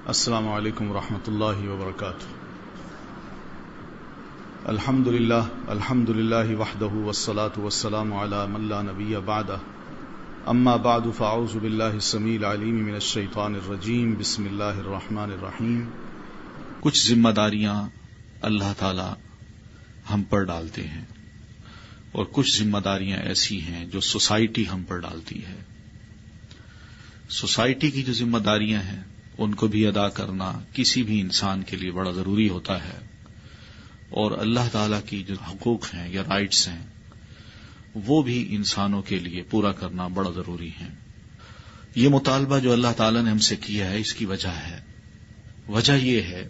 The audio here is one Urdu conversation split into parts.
السلام علیکم ورحمۃ اللہ وبرکاتہ۔ الحمد للہ وحدہ والصلاة والسلام علی من لا نبی بعدہ، اما بعد فاعوذ باللہ السمیع العلیم من الشیطان الرجیم، بسم اللہ الرحمن الرحیم۔ کچھ ذمہ داریاں اللہ تعالی ہم پر ڈالتے ہیں اور کچھ ذمہ داریاں ایسی ہیں جو سوسائٹی ہم پر ڈالتی ہے۔ سوسائٹی کی جو ذمہ داریاں ہیں ان کو بھی ادا کرنا کسی بھی انسان کے لیے بڑا ضروری ہوتا ہے، اور اللہ تعالی کی جو حقوق ہیں یا رائٹس ہیں وہ بھی انسانوں کے لیے پورا کرنا بڑا ضروری ہے۔ یہ مطالبہ جو اللہ تعالی نے ہم سے کیا ہے اس کی وجہ ہے۔ وجہ یہ ہے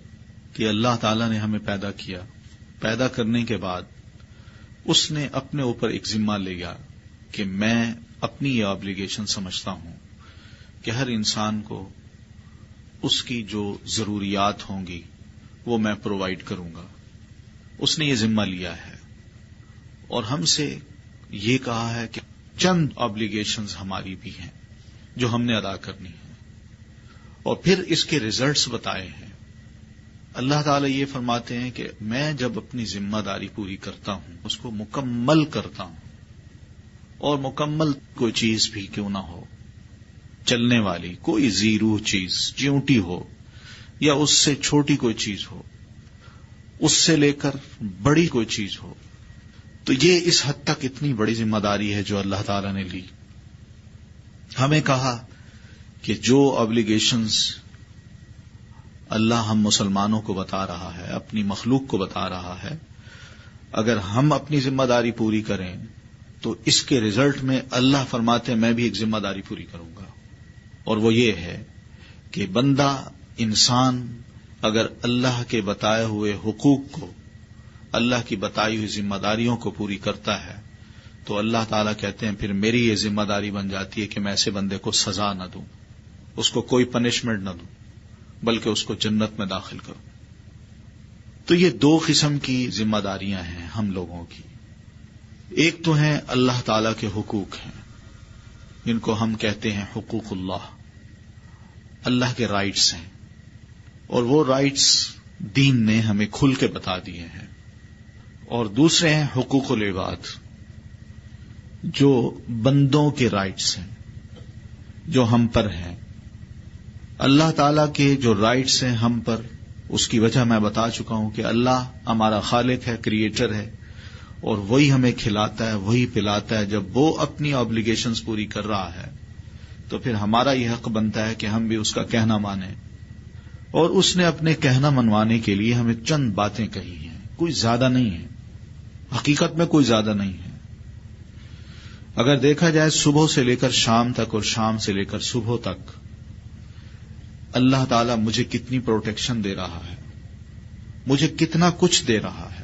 کہ اللہ تعالی نے ہمیں پیدا کیا، پیدا کرنے کے بعد اس نے اپنے اوپر ایک ذمہ لیا کہ میں اپنی یہ آبلیگیشن سمجھتا ہوں کہ ہر انسان کو اس کی جو ضروریات ہوں گی وہ میں پرووائڈ کروں گا۔ اس نے یہ ذمہ لیا ہے اور ہم سے یہ کہا ہے کہ چند آبلیگیشنز ہماری بھی ہیں جو ہم نے ادا کرنی ہیں، اور پھر اس کے ریزلٹس بتائے ہیں۔ اللہ تعالیٰ یہ فرماتے ہیں کہ میں جب اپنی ذمہ داری پوری کرتا ہوں اس کو مکمل کرتا ہوں، اور مکمل کوئی چیز بھی کیوں نہ ہو، چلنے والی کوئی زیرو چیز، چیونٹی ہو یا اس سے چھوٹی کوئی چیز ہو، اس سے لے کر بڑی کوئی چیز ہو، تو یہ اس حد تک اتنی بڑی ذمہ داری ہے جو اللہ تعالی نے لی۔ ہمیں کہا کہ جو آبلیگیشنز اللہ ہم مسلمانوں کو بتا رہا ہے، اپنی مخلوق کو بتا رہا ہے، اگر ہم اپنی ذمہ داری پوری کریں تو اس کے ریزلٹ میں اللہ فرماتے ہیں میں بھی ایک ذمہ داری پوری کروں گا، اور وہ یہ ہے کہ بندہ انسان اگر اللہ کے بتائے ہوئے حقوق کو، اللہ کی بتائی ہوئی ذمہ داریوں کو پوری کرتا ہے تو اللہ تعالیٰ کہتے ہیں پھر میری یہ ذمہ داری بن جاتی ہے کہ میں ایسے بندے کو سزا نہ دوں، اس کو کوئی پنشمنٹ نہ دوں، بلکہ اس کو جنت میں داخل کروں۔ تو یہ دو قسم کی ذمہ داریاں ہیں ہم لوگوں کی۔ ایک تو ہیں اللہ تعالیٰ کے حقوق ہیں جن کو ہم کہتے ہیں حقوق اللہ کے رائٹس ہیں، اور وہ رائٹس دین نے ہمیں کھل کے بتا دیے ہیں۔ اور دوسرے ہیں حقوق العباد، جو بندوں کے رائٹس ہیں جو ہم پر ہیں۔ اللہ تعالیٰ کے جو رائٹس ہیں ہم پر، اس کی وجہ میں بتا چکا ہوں کہ اللہ ہمارا خالق ہے، کریٹر ہے، اور وہی ہمیں کھلاتا ہے، وہی پلاتا ہے۔ جب وہ اپنی آبلیگیشنز پوری کر رہا ہے تو پھر ہمارا یہ حق بنتا ہے کہ ہم بھی اس کا کہنا مانیں، اور اس نے اپنے کہنا منوانے کے لیے ہمیں چند باتیں کہی ہیں، کوئی زیادہ نہیں ہے، حقیقت میں کوئی زیادہ نہیں ہے۔ اگر دیکھا جائے صبح سے لے کر شام تک اور شام سے لے کر صبح تک اللہ تعالیٰ مجھے کتنی پروٹیکشن دے رہا ہے، مجھے کتنا کچھ دے رہا ہے،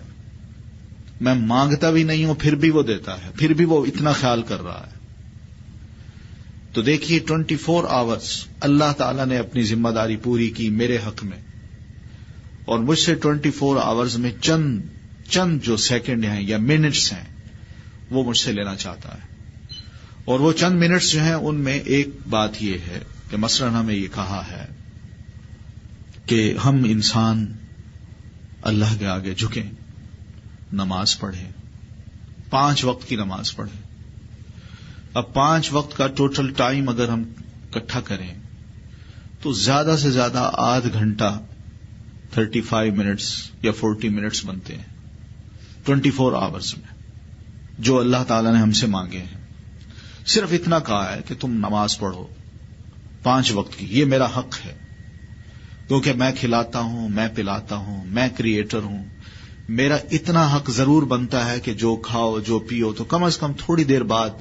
میں مانگتا بھی نہیں ہوں پھر بھی وہ دیتا ہے، پھر بھی وہ اتنا خیال کر رہا ہے۔ تو دیکھیے 24 آورز اللہ تعالیٰ نے اپنی ذمہ داری پوری کی میرے حق میں، اور مجھ سے 24 آورز میں چند جو سیکنڈ ہیں یا منٹس ہیں وہ مجھ سے لینا چاہتا ہے۔ اور وہ چند منٹس جو ہیں ان میں ایک بات یہ ہے کہ مثلاً ہمیں یہ کہا ہے کہ ہم انسان اللہ کے آگے جھکیں، نماز پڑھیں، 5 وقت کی نماز پڑھیں۔ اب 5 وقت کا ٹوٹل ٹائم اگر ہم اکٹھا کریں تو زیادہ سے زیادہ آدھ گھنٹہ 35 منٹس یا 40 منٹس بنتے ہیں 24 آورز میں، جو اللہ تعالیٰ نے ہم سے مانگے ہیں۔ صرف اتنا کہا ہے کہ تم نماز پڑھو 5 وقت کی، یہ میرا حق ہے، کیونکہ میں کھلاتا ہوں، میں پلاتا ہوں، میں کریٹر ہوں، میرا اتنا حق ضرور بنتا ہے کہ جو کھاؤ جو پیو تو کم از کم تھوڑی دیر بعد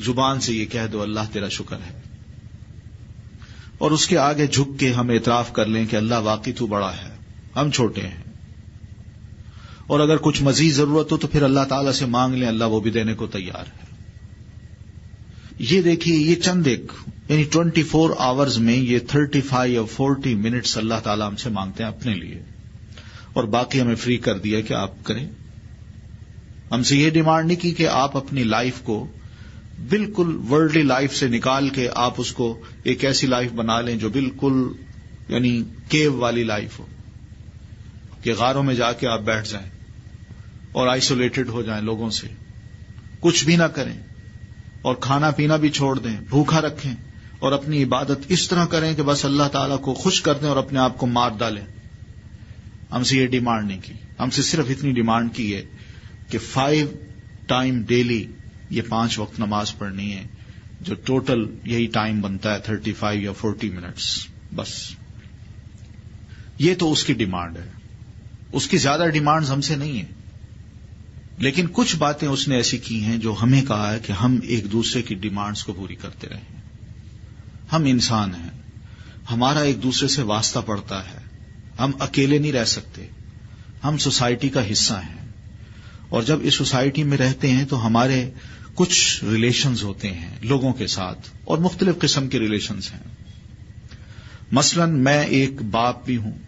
زبان سے یہ کہہ دو اللہ تیرا شکر ہے، اور اس کے آگے جھک کے ہم اعتراف کر لیں کہ اللہ واقعی تو بڑا ہے، ہم چھوٹے ہیں، اور اگر کچھ مزید ضرورت ہو تو پھر اللہ تعالیٰ سے مانگ لیں، اللہ وہ بھی دینے کو تیار ہے۔ یہ دیکھیے یہ چند ایک یعنی 24 آورز میں یہ 35 یا 40 منٹس اللہ تعالیٰ ہم سے مانگتے ہیں اپنے لیے، اور باقی ہمیں فری کر دیا کہ آپ کریں۔ ہم سے یہ ڈیمانڈ نہیں کی کہ آپ اپنی لائف کو بالکل ورلڈلی لائف سے نکال کے آپ اس کو ایک ایسی لائف بنا لیں جو بالکل یعنی کیو والی لائف ہو کہ غاروں میں جا کے آپ بیٹھ جائیں اور آئسولیٹڈ ہو جائیں لوگوں سے، کچھ بھی نہ کریں اور کھانا پینا بھی چھوڑ دیں، بھوکا رکھیں اور اپنی عبادت اس طرح کریں کہ بس اللہ تعالیٰ کو خوش کر دیں اور اپنے آپ کو مار ڈالیں. ہم سے یہ ڈیمانڈ نہیں کی، ہم سے صرف اتنی ڈیمانڈ کی ہے کہ 5 ٹائم ڈیلی یہ 5 وقت نماز پڑھنی ہے، جو ٹوٹل یہی ٹائم بنتا ہے 35 یا 40 منٹس. بس یہ تو اس کی ڈیمانڈ ہے، اس کی زیادہ ڈیمانڈز ہم سے نہیں ہیں. لیکن کچھ باتیں اس نے ایسی کی ہیں جو ہمیں کہا ہے کہ ہم ایک دوسرے کی ڈیمانڈز کو پوری کرتے رہیں. ہم انسان ہیں، ہمارا ایک دوسرے سے واسطہ پڑتا ہے، ہم اکیلے نہیں رہ سکتے، ہم سوسائٹی کا حصہ ہیں، اور جب اس سوسائٹی میں رہتے ہیں تو ہمارے کچھ ریلیشنز ہوتے ہیں لوگوں کے ساتھ، اور مختلف قسم کے ریلیشنز ہیں. مثلا میں ایک باپ بھی ہوں،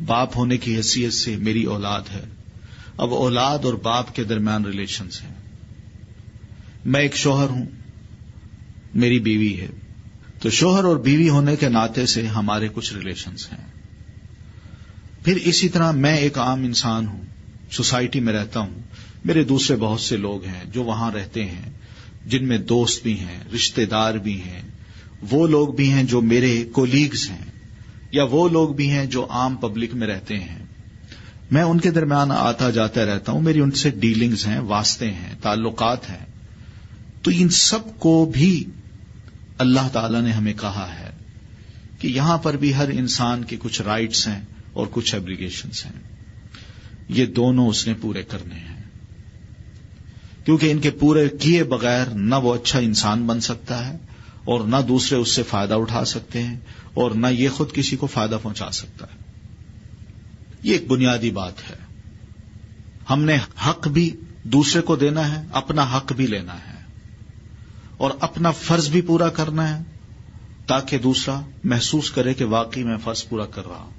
باپ ہونے کی حیثیت سے میری اولاد ہے. اب اولاد اور باپ کے درمیان ریلیشنز ہیں. میں ایک شوہر ہوں، میری بیوی ہے، تو شوہر اور بیوی ہونے کے ناطے سے ہمارے کچھ ریلیشنز ہیں. پھر اسی طرح میں ایک عام انسان ہوں، سوسائٹی میں رہتا ہوں، میرے دوسرے بہت سے لوگ ہیں جو وہاں رہتے ہیں، جن میں دوست بھی ہیں، رشتہ دار بھی ہیں، وہ لوگ بھی ہیں جو میرے کولیگز ہیں، یا وہ لوگ بھی ہیں جو عام پبلک میں رہتے ہیں. میں ان کے درمیان آتا جاتا رہتا ہوں، میری ان سے ڈیلنگز ہیں، واسطے ہیں، تعلقات ہیں. تو ان سب کو بھی اللہ تعالی نے ہمیں کہا ہے کہ یہاں پر بھی ہر انسان کے کچھ رائٹس ہیں اور کچھ ایبلیگیشنز ہیں. یہ دونوں اس نے پورے کرنے ہیں، کیونکہ ان کے پورے کیے بغیر نہ وہ اچھا انسان بن سکتا ہے، اور نہ دوسرے اس سے فائدہ اٹھا سکتے ہیں، اور نہ یہ خود کسی کو فائدہ پہنچا سکتا ہے. یہ ایک بنیادی بات ہے. ہم نے حق بھی دوسرے کو دینا ہے، اپنا حق بھی لینا ہے، اور اپنا فرض بھی پورا کرنا ہے تاکہ دوسرا محسوس کرے کہ واقعی میں فرض پورا کر رہا ہوں.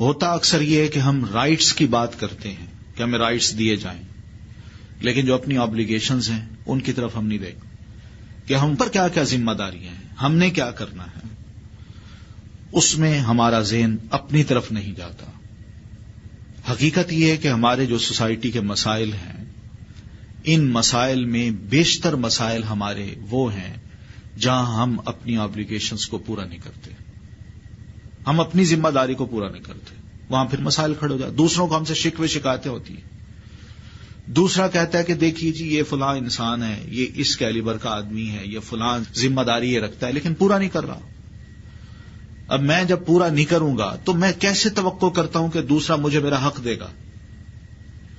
ہوتا اکثر یہ ہے کہ ہم رائٹس کی بات کرتے ہیں کہ ہمیں رائٹس دیے جائیں، لیکن جو اپنی آبلیگیشنز ہیں ان کی طرف ہم نہیں دیکھتے کہ ہم پر کیا کیا ذمہ داریاں ہیں، ہم نے کیا کرنا ہے. اس میں ہمارا ذہن اپنی طرف نہیں جاتا. حقیقت یہ ہے کہ ہمارے جو سوسائٹی کے مسائل ہیں، ان مسائل میں بیشتر مسائل ہمارے وہ ہیں جہاں ہم اپنی آبلیگیشنز کو پورا نہیں کرتے، ہم اپنی ذمہ داری کو پورا نہیں کرتے. وہاں پھر مسائل کھڑے ہو جاتے. دوسروں کو ہم سے شکوے شکایتیں ہوتی ہیں. دوسرا کہتا ہے کہ دیکھیے جی یہ فلاں انسان ہے، یہ اس کیلیبر کا آدمی ہے، یہ فلاں ذمہ داری یہ رکھتا ہے، لیکن پورا نہیں کر رہا. اب میں جب پورا نہیں کروں گا تو میں کیسے توقع کرتا ہوں کہ دوسرا مجھے میرا حق دے گا؟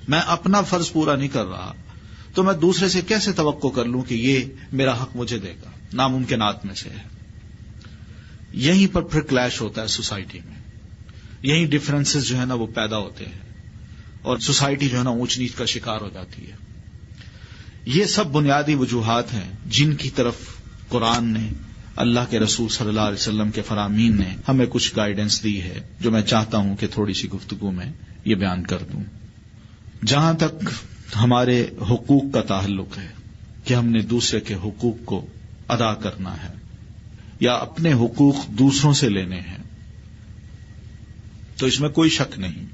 میں اپنا فرض پورا نہیں کر رہا تو میں دوسرے سے کیسے توقع کر لوں کہ یہ میرا حق مجھے دے گا؟ ناممکنات میں سے ہے. یہیں پر پھر کلیش ہوتا ہے سوسائٹی میں، یہیں ڈفرینسز جو ہے نا وہ پیدا ہوتے ہیں، اور سوسائٹی جو ہے نا اونچ نیچ کا شکار ہو جاتی ہے. یہ سب بنیادی وجوہات ہیں جن کی طرف قرآن نے، اللہ کے رسول صلی اللہ علیہ وسلم کے فرامین نے ہمیں کچھ گائیڈنس دی ہے، جو میں چاہتا ہوں کہ تھوڑی سی گفتگو میں یہ بیان کر دوں. جہاں تک ہمارے حقوق کا تعلق ہے کہ ہم نے دوسرے کے حقوق کو ادا کرنا ہے یا اپنے حقوق دوسروں سے لینے ہیں، تو اس میں کوئی شک نہیں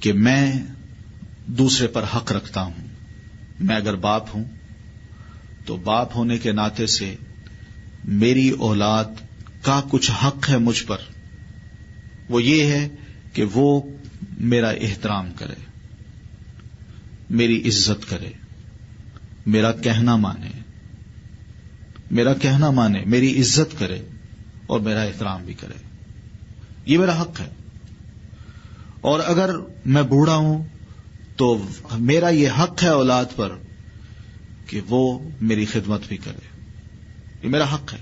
کہ میں دوسرے پر حق رکھتا ہوں. میں اگر باپ ہوں تو باپ ہونے کے ناطے سے میری اولاد کا کچھ حق ہے مجھ پر. وہ یہ ہے کہ وہ میرا احترام کرے، میری عزت کرے، میرا کہنا مانے، میری عزت کرے اور میرا احترام بھی کرے. یہ میرا حق ہے. اور اگر میں بوڑھا ہوں تو میرا یہ حق ہے اولاد پر کہ وہ میری خدمت بھی کرے. یہ میرا حق ہے.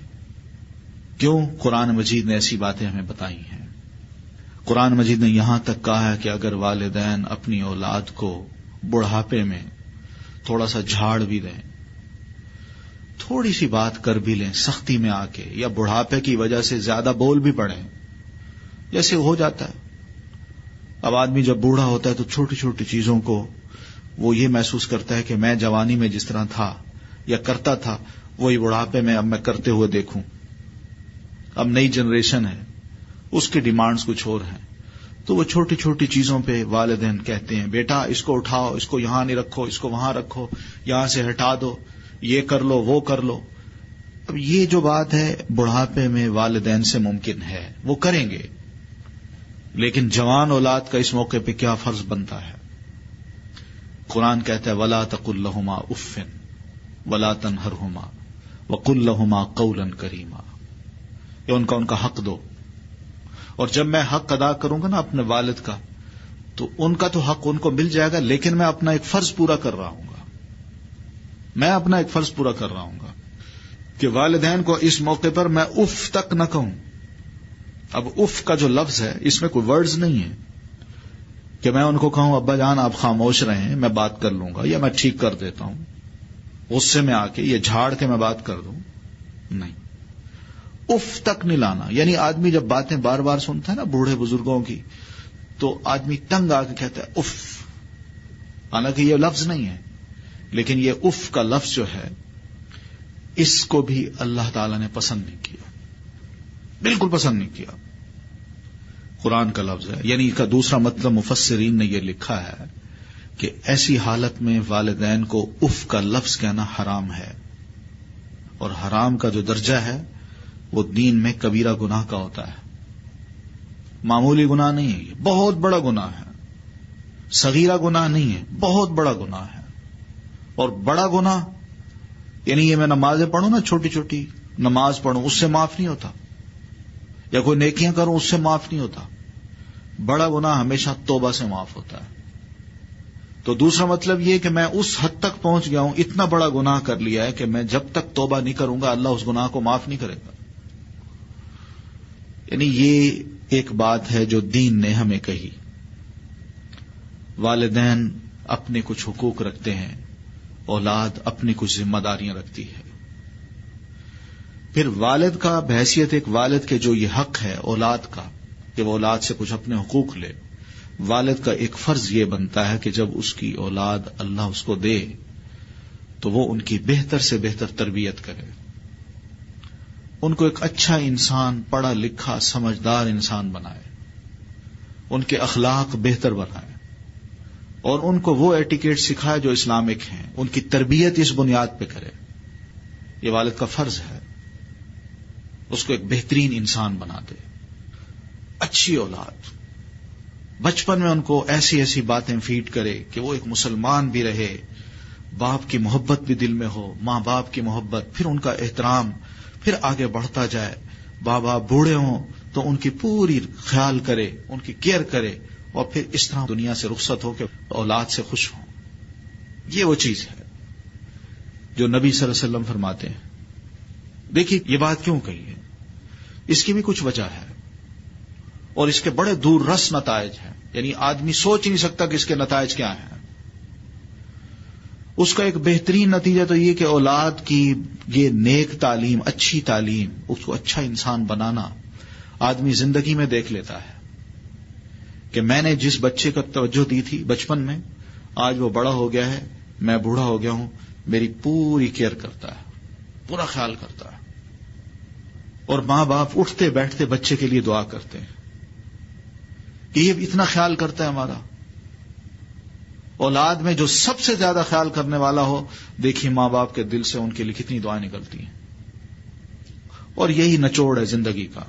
کیوں؟ قرآن مجید نے ایسی باتیں ہمیں بتائی ہیں. قرآن مجید نے یہاں تک کہا ہے کہ اگر والدین اپنی اولاد کو بڑھاپے میں تھوڑا سا جھاڑ بھی دیں، تھوڑی سی بات کر بھی لیں سختی میں آ کے، یا بڑھاپے کی وجہ سے زیادہ بول بھی پڑیں، جیسے ہو جاتا ہے. اب آدمی جب بوڑھا ہوتا ہے تو چھوٹی چھوٹی چیزوں کو وہ یہ محسوس کرتا ہے کہ میں جوانی میں جس طرح تھا یا کرتا تھا وہی بڑھاپے میں اب میں کرتے ہوئے دیکھوں. اب نئی جنریشن ہے، اس کی ڈیمانڈز کچھ اور ہیں، تو وہ چھوٹی چھوٹی چیزوں پہ والدین کہتے ہیں بیٹا اس کو اٹھاؤ، اس کو یہاں نہیں رکھو، اس کو وہاں رکھو، یہاں سے ہٹا دو، یہ کر لو وہ کر لو۔ اب یہ جو بات ہے بڑھاپے میں والدین سے ممکن ہے، وہ کریں گے، لیکن جوان اولاد کا اس موقع پہ کیا فرض بنتا ہے؟ قرآن کہتا ہے وَلَا تَقُل لَهُمَا اُفٍّ وَلَا تَنْهَرْهُمَا وَقُل لَهُمَا قَوْلًا كَرِيمًا۔ یہ ان کا حق دو، اور جب میں حق ادا کروں گا نا اپنے والد کا، تو ان کا تو حق ان کو مل جائے گا، لیکن میں اپنا ایک فرض پورا کر رہا ہوں گا، میں اپنا ایک فرض پورا کر رہا ہوں گا کہ والدین کو اس موقع پر میں اف تک نہ کہوں۔ اب اف کا جو لفظ ہے اس میں کوئی ورڈز نہیں ہے کہ میں ان کو کہوں ابا جان آپ خاموش رہیں میں بات کر لوں گا، یا میں ٹھیک کر دیتا ہوں غصے میں آ کے، یہ جھاڑ کے میں بات کر دوں، نہیں، اف تک نہیں لانا۔ یعنی آدمی جب باتیں بار بار سنتا ہے نا بوڑھے بزرگوں کی، تو آدمی تنگ آ کے کہتا ہے اف، حالانکہ یہ لفظ نہیں ہے، لیکن یہ اف کا لفظ جو ہے اس کو بھی اللہ تعالی نے پسند نہیں کیا، بالکل پسند نہیں کیا، قرآن کا لفظ ہے۔ یعنی اس کا دوسرا مطلب مفسرین نے یہ لکھا ہے کہ ایسی حالت میں والدین کو اف کا لفظ کہنا حرام ہے، اور حرام کا جو درجہ ہے وہ دین میں کبیرہ گناہ کا ہوتا ہے، معمولی گناہ نہیں ہے، یہ بہت بڑا گناہ ہے، صغیرہ گناہ نہیں ہے، بہت بڑا گناہ ہے۔ اور بڑا گناہ یعنی یہ میں نمازیں پڑھوں نا، چھوٹی چھوٹی نماز پڑھوں اس سے معاف نہیں ہوتا، یا کوئی نیکیاں کروں اس سے معاف نہیں ہوتا، بڑا گناہ ہمیشہ توبہ سے معاف ہوتا ہے۔ تو دوسرا مطلب یہ کہ میں اس حد تک پہنچ گیا ہوں، اتنا بڑا گناہ کر لیا ہے کہ میں جب تک توبہ نہیں کروں گا اللہ اس گناہ کو معاف نہیں کرے گا۔ یعنی یہ ایک بات ہے جو دین نے ہمیں کہی، والدین اپنے کچھ حقوق رکھتے ہیں، اولاد اپنی کچھ ذمہ داریاں رکھتی ہے۔ پھر والد کا بحیثیت ایک والد کے جو یہ حق ہے اولاد کا کہ وہ اولاد سے کچھ اپنے حقوق لے، والد کا ایک فرض یہ بنتا ہے کہ جب اس کی اولاد اللہ اس کو دے تو وہ ان کی بہتر سے بہتر تربیت کرے، ان کو ایک اچھا انسان، پڑھا لکھا سمجھدار انسان بنائے، ان کے اخلاق بہتر بنائے، اور ان کو وہ ایٹیکیٹ سکھائے جو اسلامک ہیں، ان کی تربیت اس بنیاد پہ کرے۔ یہ والد کا فرض ہے، اس کو ایک بہترین انسان بنا دے، اچھی اولاد، بچپن میں ان کو ایسی ایسی باتیں فیڈ کرے کہ وہ ایک مسلمان بھی رہے، باپ کی محبت بھی دل میں ہو، ماں باپ کی محبت، پھر ان کا احترام، پھر آگے بڑھتا جائے، ماں باپ بوڑھے ہوں تو ان کی پوری خیال کرے، ان کی کیئر کرے، اور پھر اس طرح دنیا سے رخصت ہو کے اولاد سے خوش ہوں۔ یہ وہ چیز ہے جو نبی صلی اللہ علیہ وسلم فرماتے ہیں۔ دیکھیے یہ بات کیوں کہی ہے، اس کی بھی کچھ وجہ ہے، اور اس کے بڑے دور رس نتائج ہیں، یعنی آدمی سوچ نہیں سکتا کہ اس کے نتائج کیا ہیں۔ اس کا ایک بہترین نتیجہ تو یہ کہ اولاد کی یہ نیک تعلیم، اچھی تعلیم، اس کو اچھا انسان بنانا آدمی زندگی میں دیکھ لیتا ہے کہ میں نے جس بچے کا توجہ دی تھی بچپن میں، آج وہ بڑا ہو گیا ہے، میں بوڑھا ہو گیا ہوں، میری پوری کیئر کرتا ہے، پورا خیال کرتا ہے، اور ماں باپ اٹھتے بیٹھتے بچے کے لیے دعا کرتے ہیں کہ یہ اتنا خیال کرتا ہے ہمارا۔ اولاد میں جو سب سے زیادہ خیال کرنے والا ہو، دیکھیے ماں باپ کے دل سے ان کے لیے کتنی دعائیں نکلتی ہیں، اور یہی نچوڑ ہے زندگی کا،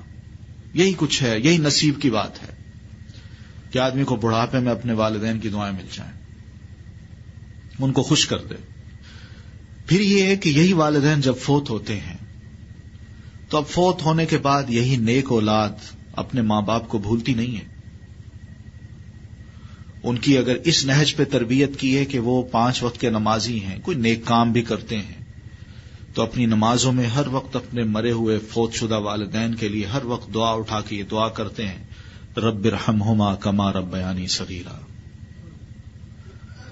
یہی کچھ ہے، یہی نصیب کی بات ہے کہ آدمی کو بڑھاپے میں اپنے والدین کی دعائیں مل جائیں، ان کو خوش کر دے۔ پھر یہ ہے کہ یہی والدین جب فوت ہوتے ہیں تو اب فوت ہونے کے بعد یہی نیک اولاد اپنے ماں باپ کو بھولتی نہیں ہے۔ ان کی اگر اس نہج پہ تربیت کی ہے کہ وہ 5 وقت کے نمازی ہیں، کوئی نیک کام بھی کرتے ہیں، تو اپنی نمازوں میں ہر وقت اپنے مرے ہوئے فوت شدہ والدین کے لیے ہر وقت دعا اٹھا کے یہ دعا کرتے ہیں، رب ارحمہما کما ربیانی صغیرا،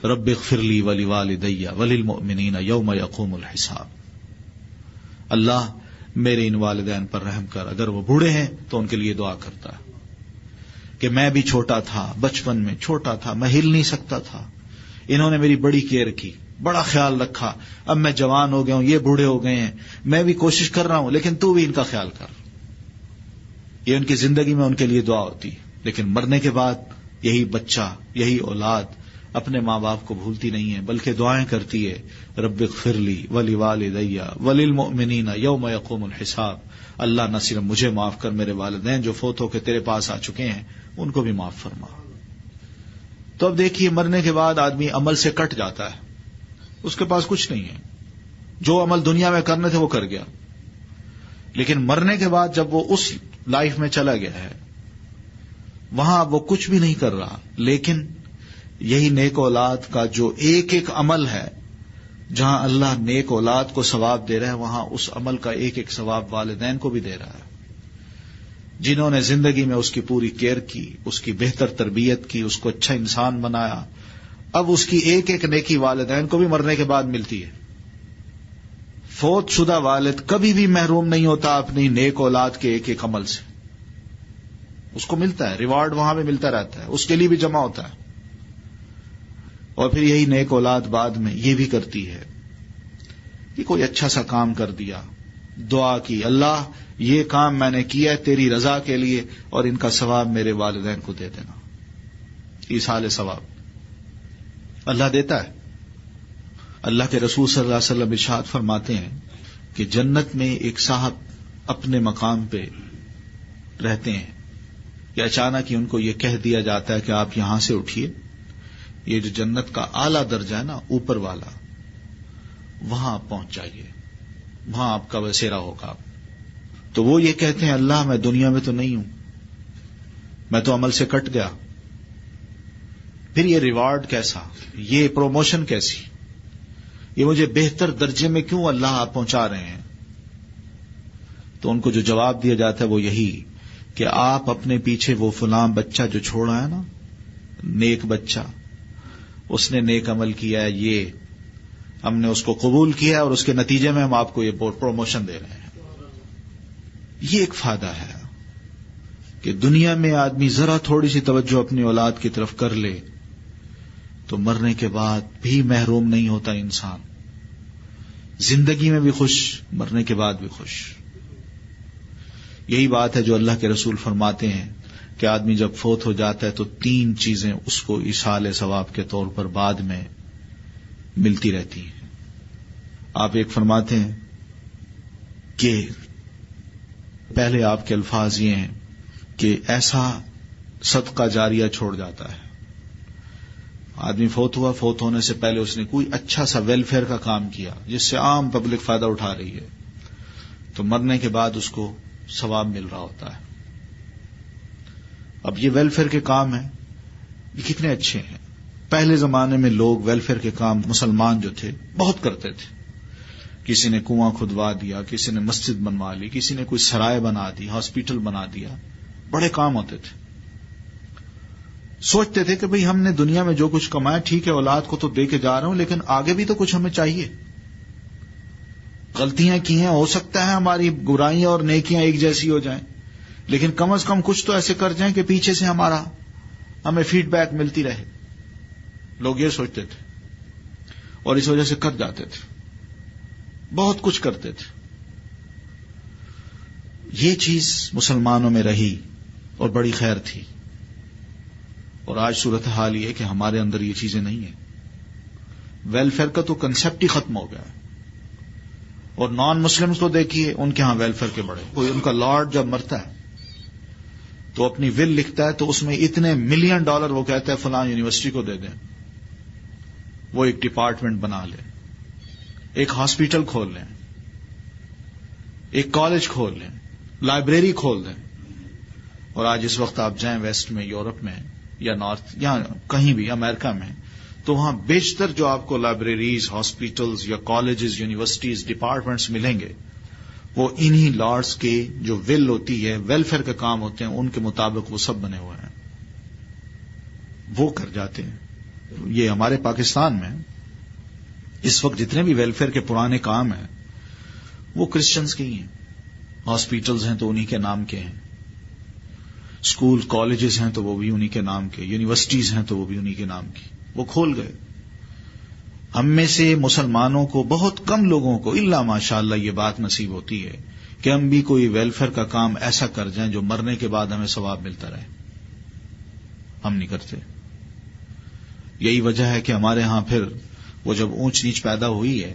رب اغفر لی ولوالدی وللمؤمنین یوم یقوم الحساب۔ اللہ میرے ان والدین پر رحم کر، اگر وہ بوڑھے ہیں تو ان کے لیے دعا کرتا ہے کہ میں بھی چھوٹا تھا، بچپن میں چھوٹا تھا، میں ہل نہیں سکتا تھا، انہوں نے میری بڑی کیئر کی، بڑا خیال رکھا، اب میں جوان ہو گیا ہوں، یہ بوڑھے ہو گئے ہیں، میں بھی کوشش کر رہا ہوں، لیکن تو بھی ان کا خیال کر۔ یہ ان کی زندگی میں ان کے لیے دعا ہوتی ہے، لیکن مرنے کے بعد یہی بچہ، یہی اولاد اپنے ماں باپ کو بھولتی نہیں ہے، بلکہ دعائیں کرتی ہے، رب اغفر لی ولوالدی وللمؤمنین یوم یقوم الحساب، اللہ نہ صرف مجھے معاف کر، میرے والدین جو فوت ہو کے تیرے پاس آ چکے ہیں ان کو بھی معاف فرما۔ تو اب دیکھیے، مرنے کے بعد آدمی عمل سے کٹ جاتا ہے، اس کے پاس کچھ نہیں ہے، جو عمل دنیا میں کرنے تھے وہ کر گیا، لیکن مرنے کے بعد جب وہ اس لائف میں چلا گیا ہے، وہاں وہ کچھ بھی نہیں کر رہا، لیکن یہی نیک اولاد کا جو ایک ایک عمل ہے، جہاں اللہ نیک اولاد کو ثواب دے رہا ہے، وہاں اس عمل کا ایک ایک ثواب والدین کو بھی دے رہا ہے، جنہوں نے زندگی میں اس کی پوری کیئر کی، اس کی بہتر تربیت کی، اس کو اچھا انسان بنایا، اب اس کی ایک ایک نیکی والدین کو بھی مرنے کے بعد ملتی ہے۔ فوت شدہ والد کبھی بھی محروم نہیں ہوتا اپنی نیک اولاد کے ایک ایک عمل سے، اس کو ملتا ہے، ریوارڈ وہاں بھی ملتا رہتا ہے، اس کے لیے بھی جمع ہوتا ہے۔ اور پھر یہی نیک اولاد بعد میں یہ بھی کرتی ہے کہ کوئی اچھا سا کام کر دیا، دعا کی، اللہ یہ کام میں نے کیا ہے تیری رضا کے لیے، اور ان کا ثواب میرے والدین کو دے دینا، ایصال ثواب اللہ دیتا ہے۔ اللہ کے رسول صلی اللہ علیہ وسلم ارشاد فرماتے ہیں کہ جنت میں ایک صاحب اپنے مقام پہ رہتے ہیں کہ اچانک ہی ان کو یہ کہہ دیا جاتا ہے کہ آپ یہاں سے اٹھیے، یہ جو جنت کا اعلیٰ درجہ ہے نا، اوپر والا، وہاں آپ پہنچ جائیے، وہاں آپ کا بسیرا ہوگا۔ تو وہ یہ کہتے ہیں، اللہ میں دنیا میں تو نہیں ہوں، میں تو عمل سے کٹ گیا، پھر یہ ریوارڈ کیسا، یہ پروموشن کیسی، یہ مجھے بہتر درجے میں کیوں اللہ آپ پہنچا رہے ہیں؟ تو ان کو جو جواب دیا جاتا ہے وہ یہی کہ آپ اپنے پیچھے وہ فلاں بچہ جو چھوڑا ہے نا، نیک بچہ، اس نے نیک عمل کیا ہے، یہ ہم نے اس کو قبول کیا اور اس کے نتیجے میں ہم آپ کو یہ پروموشن دے رہے ہیں۔ یہ ایک فائدہ ہے کہ دنیا میں آدمی ذرا تھوڑی سی توجہ اپنی اولاد کی طرف کر لے تو مرنے کے بعد بھی محروم نہیں ہوتا انسان، زندگی میں بھی خوش، مرنے کے بعد بھی خوش۔ یہی بات ہے جو اللہ کے رسول فرماتے ہیں کہ آدمی جب فوت ہو جاتا ہے تو 3 چیزیں اس کو ایصال ثواب کے طور پر بعد میں ملتی رہتی ہیں۔ آپ ایک فرماتے ہیں کہ پہلے آپ کے الفاظ یہ ہیں کہ ایسا صدقہ جاریہ چھوڑ جاتا ہے، آدمی فوت ہوا، فوت ہونے سے پہلے اس نے کوئی اچھا سا ویلفیئر کا کام کیا جس سے عام پبلک فائدہ اٹھا رہی ہے، تو مرنے کے بعد اس کو ثواب مل رہا ہوتا ہے۔ اب یہ ویلفیئر کے کام ہیں، یہ کتنے اچھے ہیں۔ پہلے زمانے میں لوگ ویلفیئر کے کام، مسلمان جو تھے، بہت کرتے تھے۔ کسی نے کنواں کھدوا دیا، کسی نے مسجد بنوا لی، کسی نے کوئی سرائے بنا دی، ہاسپٹل بنا دیا، بڑے کام ہوتے تھے۔ سوچتے تھے کہ بھئی ہم نے دنیا میں جو کچھ کمایا ٹھیک ہے، اولاد کو تو دے کے جا رہا ہوں، لیکن آگے بھی تو کچھ ہمیں چاہیے۔ غلطیاں کی ہیں، ہو سکتا ہے ہماری برائیاں اور نیکیاں ایک جیسی ہو جائیں، لیکن کم از کم کچھ تو ایسے کر جائیں کہ پیچھے سے ہمیں فیڈ بیک ملتی رہے۔ لوگ یہ سوچتے تھے اور اس وجہ سے کر جاتے تھے، بہت کچھ کرتے تھے۔ یہ چیز مسلمانوں میں رہی اور بڑی خیر تھی، اور آج صورتحال یہ ہے کہ ہمارے اندر یہ چیزیں نہیں ہیں۔ ویلفیئر کا تو کنسپٹ ہی ختم ہو گیا ہے، اور نان مسلمز کو دیکھیے، ان کے ہاں ویلفیئر کے بڑے، کوئی ان کا لارڈ جب مرتا ہے تو اپنی ول لکھتا ہے تو اس میں اتنے $1 ملین وہ کہتا ہے فلاں یونیورسٹی کو دے دیں، وہ ایک ڈپارٹمنٹ بنا لے، ایک ہاسپٹل کھول لیں، ایک کالج کھول لیں، لائبریری کھول دیں۔ اور آج اس وقت آپ جائیں ویسٹ میں، یورپ میں یا نارتھ، یا کہیں بھی امریکہ میں، تو وہاں بیشتر جو آپ کو لائبریریز، ہاسپٹلز یا کالجز، یونیورسٹیز، ڈپارٹمنٹس ملیں گے، وہ انہی لارڈز کے جو ول ہوتی ہے، ویلفیئر کے کام ہوتے ہیں، ان کے مطابق وہ سب بنے ہوئے ہیں، وہ کر جاتے ہیں۔ یہ ہمارے پاکستان میں اس وقت جتنے بھی ویلفیئر کے پرانے کام ہیں وہ کرسچنز کے ہی ہیں۔ ہاسپٹلز ہیں تو انہی کے نام کے ہیں، اسکول کالجز ہیں تو وہ بھی انہی کے نام کے، یونیورسٹیز ہیں تو وہ بھی انہی کے نام کی، وہ کھول گئے۔ ہم میں سے مسلمانوں کو، بہت کم لوگوں کو الا ماشاء اللہ یہ بات نصیب ہوتی ہے کہ ہم بھی کوئی ویلفیئر کا کام ایسا کر جائیں جو مرنے کے بعد ہمیں ثواب ملتا رہے. ہم نہیں کرتے. یہی وجہ ہے کہ ہمارے ہاں پھر وہ جب اونچ نیچ پیدا ہوئی ہے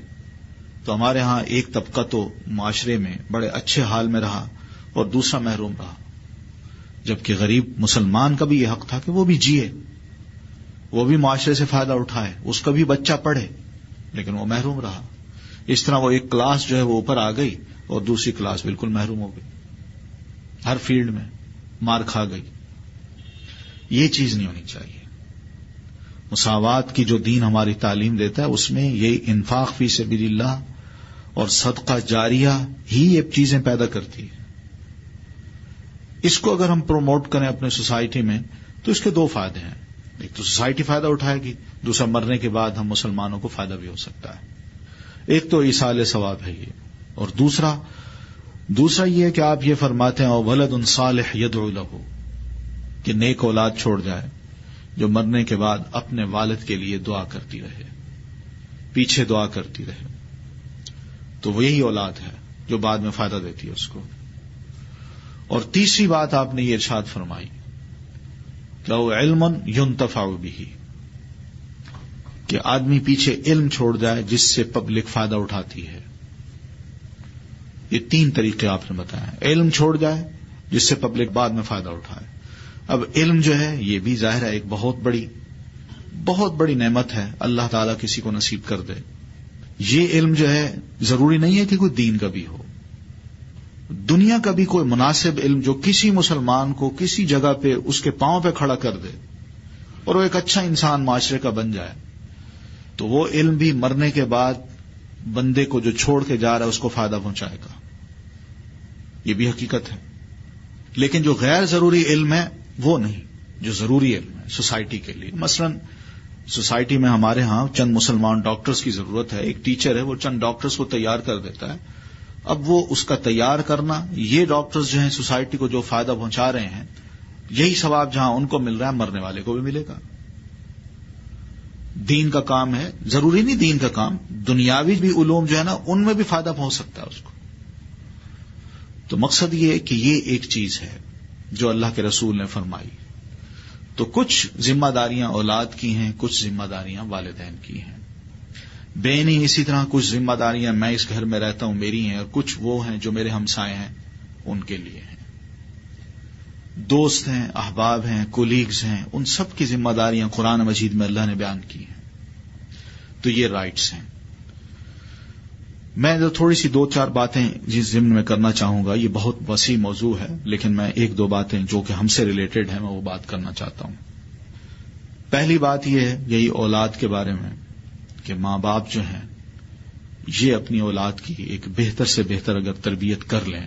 تو ہمارے ہاں ایک طبقہ تو معاشرے میں بڑے اچھے حال میں رہا اور دوسرا محروم رہا، جبکہ غریب مسلمان کا بھی یہ حق تھا کہ وہ بھی جیے، وہ بھی معاشرے سے فائدہ اٹھائے، اس کا بھی بچہ پڑھے، لیکن وہ محروم رہا. اس طرح وہ ایک کلاس جو ہے وہ اوپر آ گئی اور دوسری کلاس بالکل محروم ہو گئی، ہر فیلڈ میں مار کھا گئی. یہ چیز نہیں ہونی چاہیے. مساوات کی جو دین ہماری تعلیم دیتا ہے اس میں یہ انفاق فی سبیل اللہ اور صدقہ جاریہ ہی یہ چیزیں پیدا کرتی ہے. اس کو اگر ہم پروموٹ کریں اپنے سوسائٹی میں تو اس کے دو فائدے ہیں. ایک تو سوسائٹی فائدہ اٹھائے گی، دوسرا مرنے کے بعد ہم مسلمانوں کو فائدہ بھی ہو سکتا ہے. ایک تو ایصال ثواب ہے یہ، اور دوسرا یہ ہے کہ آپ یہ فرماتے ہیں او ولد صالح یدعو لہ، کہ نیک اولاد چھوڑ جائے جو مرنے کے بعد اپنے والد کے لیے دعا کرتی رہے، پیچھے دعا کرتی رہے. تو وہ یہی اولاد ہے جو بعد میں فائدہ دیتی ہے اس کو. اور تیسری بات آپ نے یہ ارشاد فرمائی کہ وہ علم ينتفع به، کہ آدمی پیچھے علم چھوڑ جائے جس سے پبلک فائدہ اٹھاتی ہے. یہ تین طریقے آپ نے بتایا. علم چھوڑ جائے جس سے پبلک بعد میں فائدہ اٹھائے. اب علم جو ہے یہ بھی ظاہر ہے ایک بہت بڑی نعمت ہے، اللہ تعالیٰ کسی کو نصیب کر دے. یہ علم جو ہے ضروری نہیں ہے کہ کوئی دین کا بھی ہو، دنیا کا بھی کوئی مناسب علم جو کسی مسلمان کو کسی جگہ پہ اس کے پاؤں پہ کھڑا کر دے اور وہ ایک اچھا انسان معاشرے کا بن جائے، تو وہ علم بھی مرنے کے بعد بندے کو جو چھوڑ کے جا رہا ہے اس کو فائدہ پہنچائے گا. یہ بھی حقیقت ہے. لیکن جو غیر ضروری علم ہے وہ نہیں، جو ضروری علم ہے سوسائٹی کے لیے. مثلا سوسائٹی میں ہمارے ہاں چند مسلمان ڈاکٹرز کی ضرورت ہے. ایک ٹیچر ہے وہ چند ڈاکٹرز کو تیار کر دیتا ہے. اب وہ اس کا تیار کرنا، یہ ڈاکٹرز جو ہیں سوسائٹی کو جو فائدہ پہنچا رہے ہیں، یہی ثواب جہاں ان کو مل رہا ہے مرنے والے کو بھی ملے گا. دین کا کام ہے، ضروری نہیں دین کا کام، دنیاوی بھی علوم جو ہے نا ان میں بھی فائدہ پہنچ سکتا ہے اس کو. تو مقصد یہ ہے کہ یہ ایک چیز ہے جو اللہ کے رسول نے فرمائی. تو کچھ ذمہ داریاں اولاد کی ہیں، کچھ ذمہ داریاں والدین کی ہیں. بینی اسی طرح کچھ ذمہ داریاں میں اس گھر میں رہتا ہوں میری ہیں، اور کچھ وہ ہیں جو میرے ہمسائے ہیں ان کے لیے ہیں. دوست ہیں، احباب ہیں، کولیگز ہیں، ان سب کی ذمہ داریاں قرآن مجید میں اللہ نے بیان کی ہیں. تو یہ رائٹس ہیں. میں تھوڑی سی دو چار باتیں جس ضمن میں کرنا چاہوں گا. یہ بہت وسیع موضوع ہے لیکن میں ایک دو باتیں جو کہ ہم سے ریلیٹڈ ہیں میں وہ بات کرنا چاہتا ہوں. پہلی بات یہ ہے یہی اولاد کے بارے میں کہ ماں باپ جو ہیں یہ اپنی اولاد کی ایک بہتر سے بہتر اگر تربیت کر لیں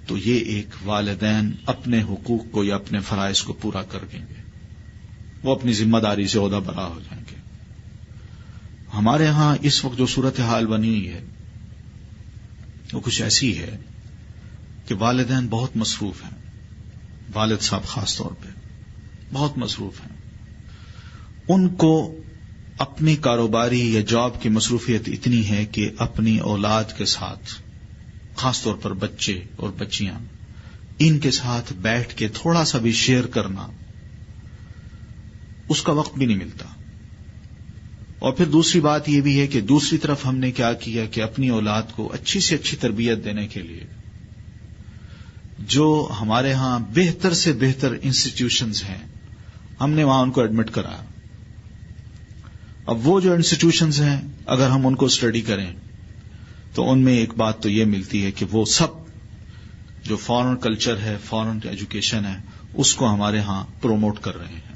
تو یہ ایک والدین اپنے حقوق کو یا اپنے فرائض کو پورا کر دیں گے، وہ اپنی ذمہ داری سے عہدہ برا ہو جائیں گے. ہمارے ہاں اس وقت جو صورتحال بنی ہوئی ہے وہ کچھ ایسی ہے کہ والدین بہت مصروف ہیں، والد صاحب خاص طور پہ بہت مصروف ہیں. ان کو اپنی کاروباری یا جاب کی مصروفیت اتنی ہے کہ اپنی اولاد کے ساتھ، خاص طور پر بچے اور بچیاں، ان کے ساتھ بیٹھ کے تھوڑا سا بھی شیئر کرنا اس کا وقت بھی نہیں ملتا. اور پھر دوسری بات یہ بھی ہے کہ دوسری طرف ہم نے کیا کیا کہ اپنی اولاد کو اچھی سے اچھی تربیت دینے کے لیے جو ہمارے ہاں بہتر سے بہتر انسٹیٹیوشنز ہیں ہم نے وہاں ان کو ایڈمٹ کرایا. اب وہ جو انسٹیٹیوشنز ہیں اگر ہم ان کو اسٹڈی کریں تو ان میں ایک بات تو یہ ملتی ہے کہ وہ سب جو فارن کلچر ہے، فارن ایجوکیشن ہے، اس کو ہمارے ہاں پروموٹ کر رہے ہیں.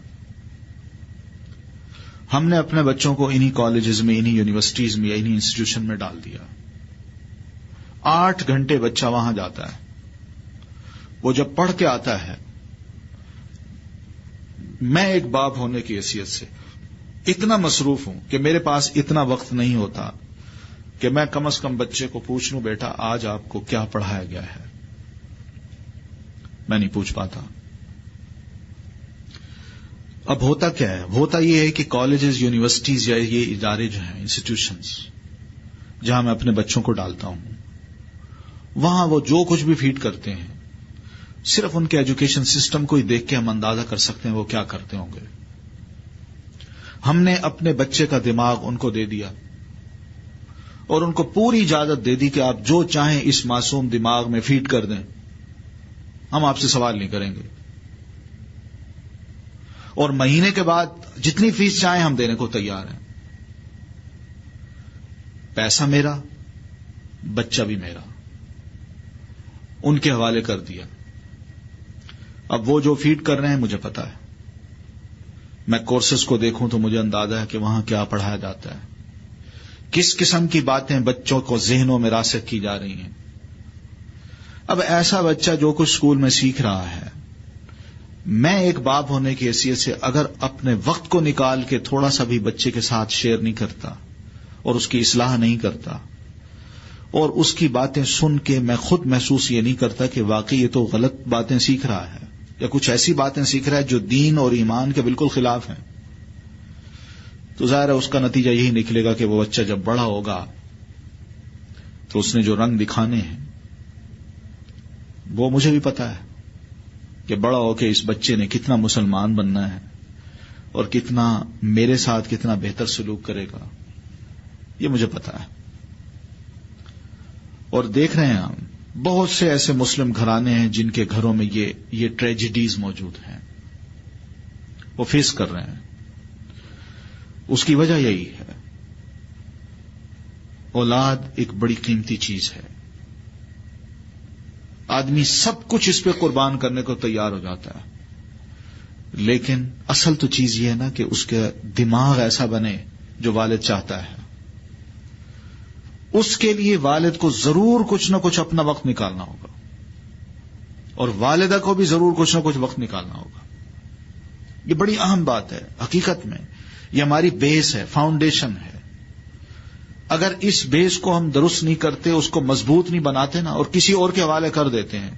ہم نے اپنے بچوں کو انہی کالجز میں، انہی یونیورسٹیز میں یا انہی انسٹیٹیوشن میں ڈال دیا. 8 گھنٹے بچہ وہاں جاتا ہے. وہ جب پڑھ کے آتا ہے، میں ایک باپ ہونے کی حیثیت سے اتنا مصروف ہوں کہ میرے پاس اتنا وقت نہیں ہوتا کہ میں کم از کم بچے کو پوچھ لوں بیٹا آج آپ کو کیا پڑھایا گیا ہے. میں نہیں پوچھ پاتا. اب ہوتا کیا ہے؟ ہوتا یہ ہے کہ کالجز، یونیورسٹیز یا یہ ادارے جو ہیں، انسٹیٹیوشنز جہاں میں اپنے بچوں کو ڈالتا ہوں، وہاں وہ جو کچھ بھی فیڈ کرتے ہیں صرف ان کے ایجوکیشن سسٹم کو ہی دیکھ کے ہم اندازہ کر سکتے ہیں وہ کیا کرتے ہوں گے. ہم نے اپنے بچے کا دماغ ان کو دے دیا اور ان کو پوری اجازت دے دی کہ آپ جو چاہیں اس معصوم دماغ میں فیڈ کر دیں، ہم آپ سے سوال نہیں کریں گے، اور مہینے کے بعد جتنی فیس چاہیں ہم دینے کو تیار ہیں. پیسہ میرا، بچہ بھی میرا، ان کے حوالے کر دیا. اب وہ جو فیڈ کر رہے ہیں مجھے پتا ہے، میں کورسز کو دیکھوں تو مجھے اندازہ ہے کہ وہاں کیا پڑھایا جاتا ہے، کس قسم کی باتیں بچوں کو ذہنوں میں راسخ کی جا رہی ہیں. اب ایسا بچہ جو کچھ اسکول میں سیکھ رہا ہے، میں ایک باپ ہونے کی حیثیت سے اگر اپنے وقت کو نکال کے تھوڑا سا بھی بچے کے ساتھ شیئر نہیں کرتا اور اس کی اصلاح نہیں کرتا اور اس کی باتیں سن کے میں خود محسوس یہ نہیں کرتا کہ واقعی یہ تو غلط باتیں سیکھ رہا ہے یا کچھ ایسی باتیں سیکھ رہا ہے جو دین اور ایمان کے بالکل خلاف ہیں، تو ظاہر ہے اس کا نتیجہ یہی نکلے گا کہ وہ بچہ جب بڑا ہوگا تو اس نے جو رنگ دکھانے ہیں وہ مجھے بھی پتا ہے کہ بڑا ہو کے اس بچے نے کتنا مسلمان بننا ہے اور کتنا میرے ساتھ کتنا بہتر سلوک کرے گا، یہ مجھے پتا ہے. اور دیکھ رہے ہیں ہم بہت سے ایسے مسلم گھرانے ہیں جن کے گھروں میں یہ ٹریجڈیز موجود ہیں، وہ فیس کر رہے ہیں. اس کی وجہ یہی ہے، اولاد ایک بڑی قیمتی چیز ہے، آدمی سب کچھ اس پہ قربان کرنے کو تیار ہو جاتا ہے، لیکن اصل تو چیز یہ ہے نا کہ اس کا دماغ ایسا بنے جو والد چاہتا ہے. اس کے لیے والد کو ضرور کچھ نہ کچھ اپنا وقت نکالنا ہوگا اور والدہ کو بھی ضرور کچھ نہ کچھ وقت نکالنا ہوگا. یہ بڑی اہم بات ہے. حقیقت میں یہ ہماری بیس ہے، فاؤنڈیشن ہے. اگر اس بیس کو ہم درست نہیں کرتے، اس کو مضبوط نہیں بناتے نا اور کسی اور کے حوالے کر دیتے ہیں،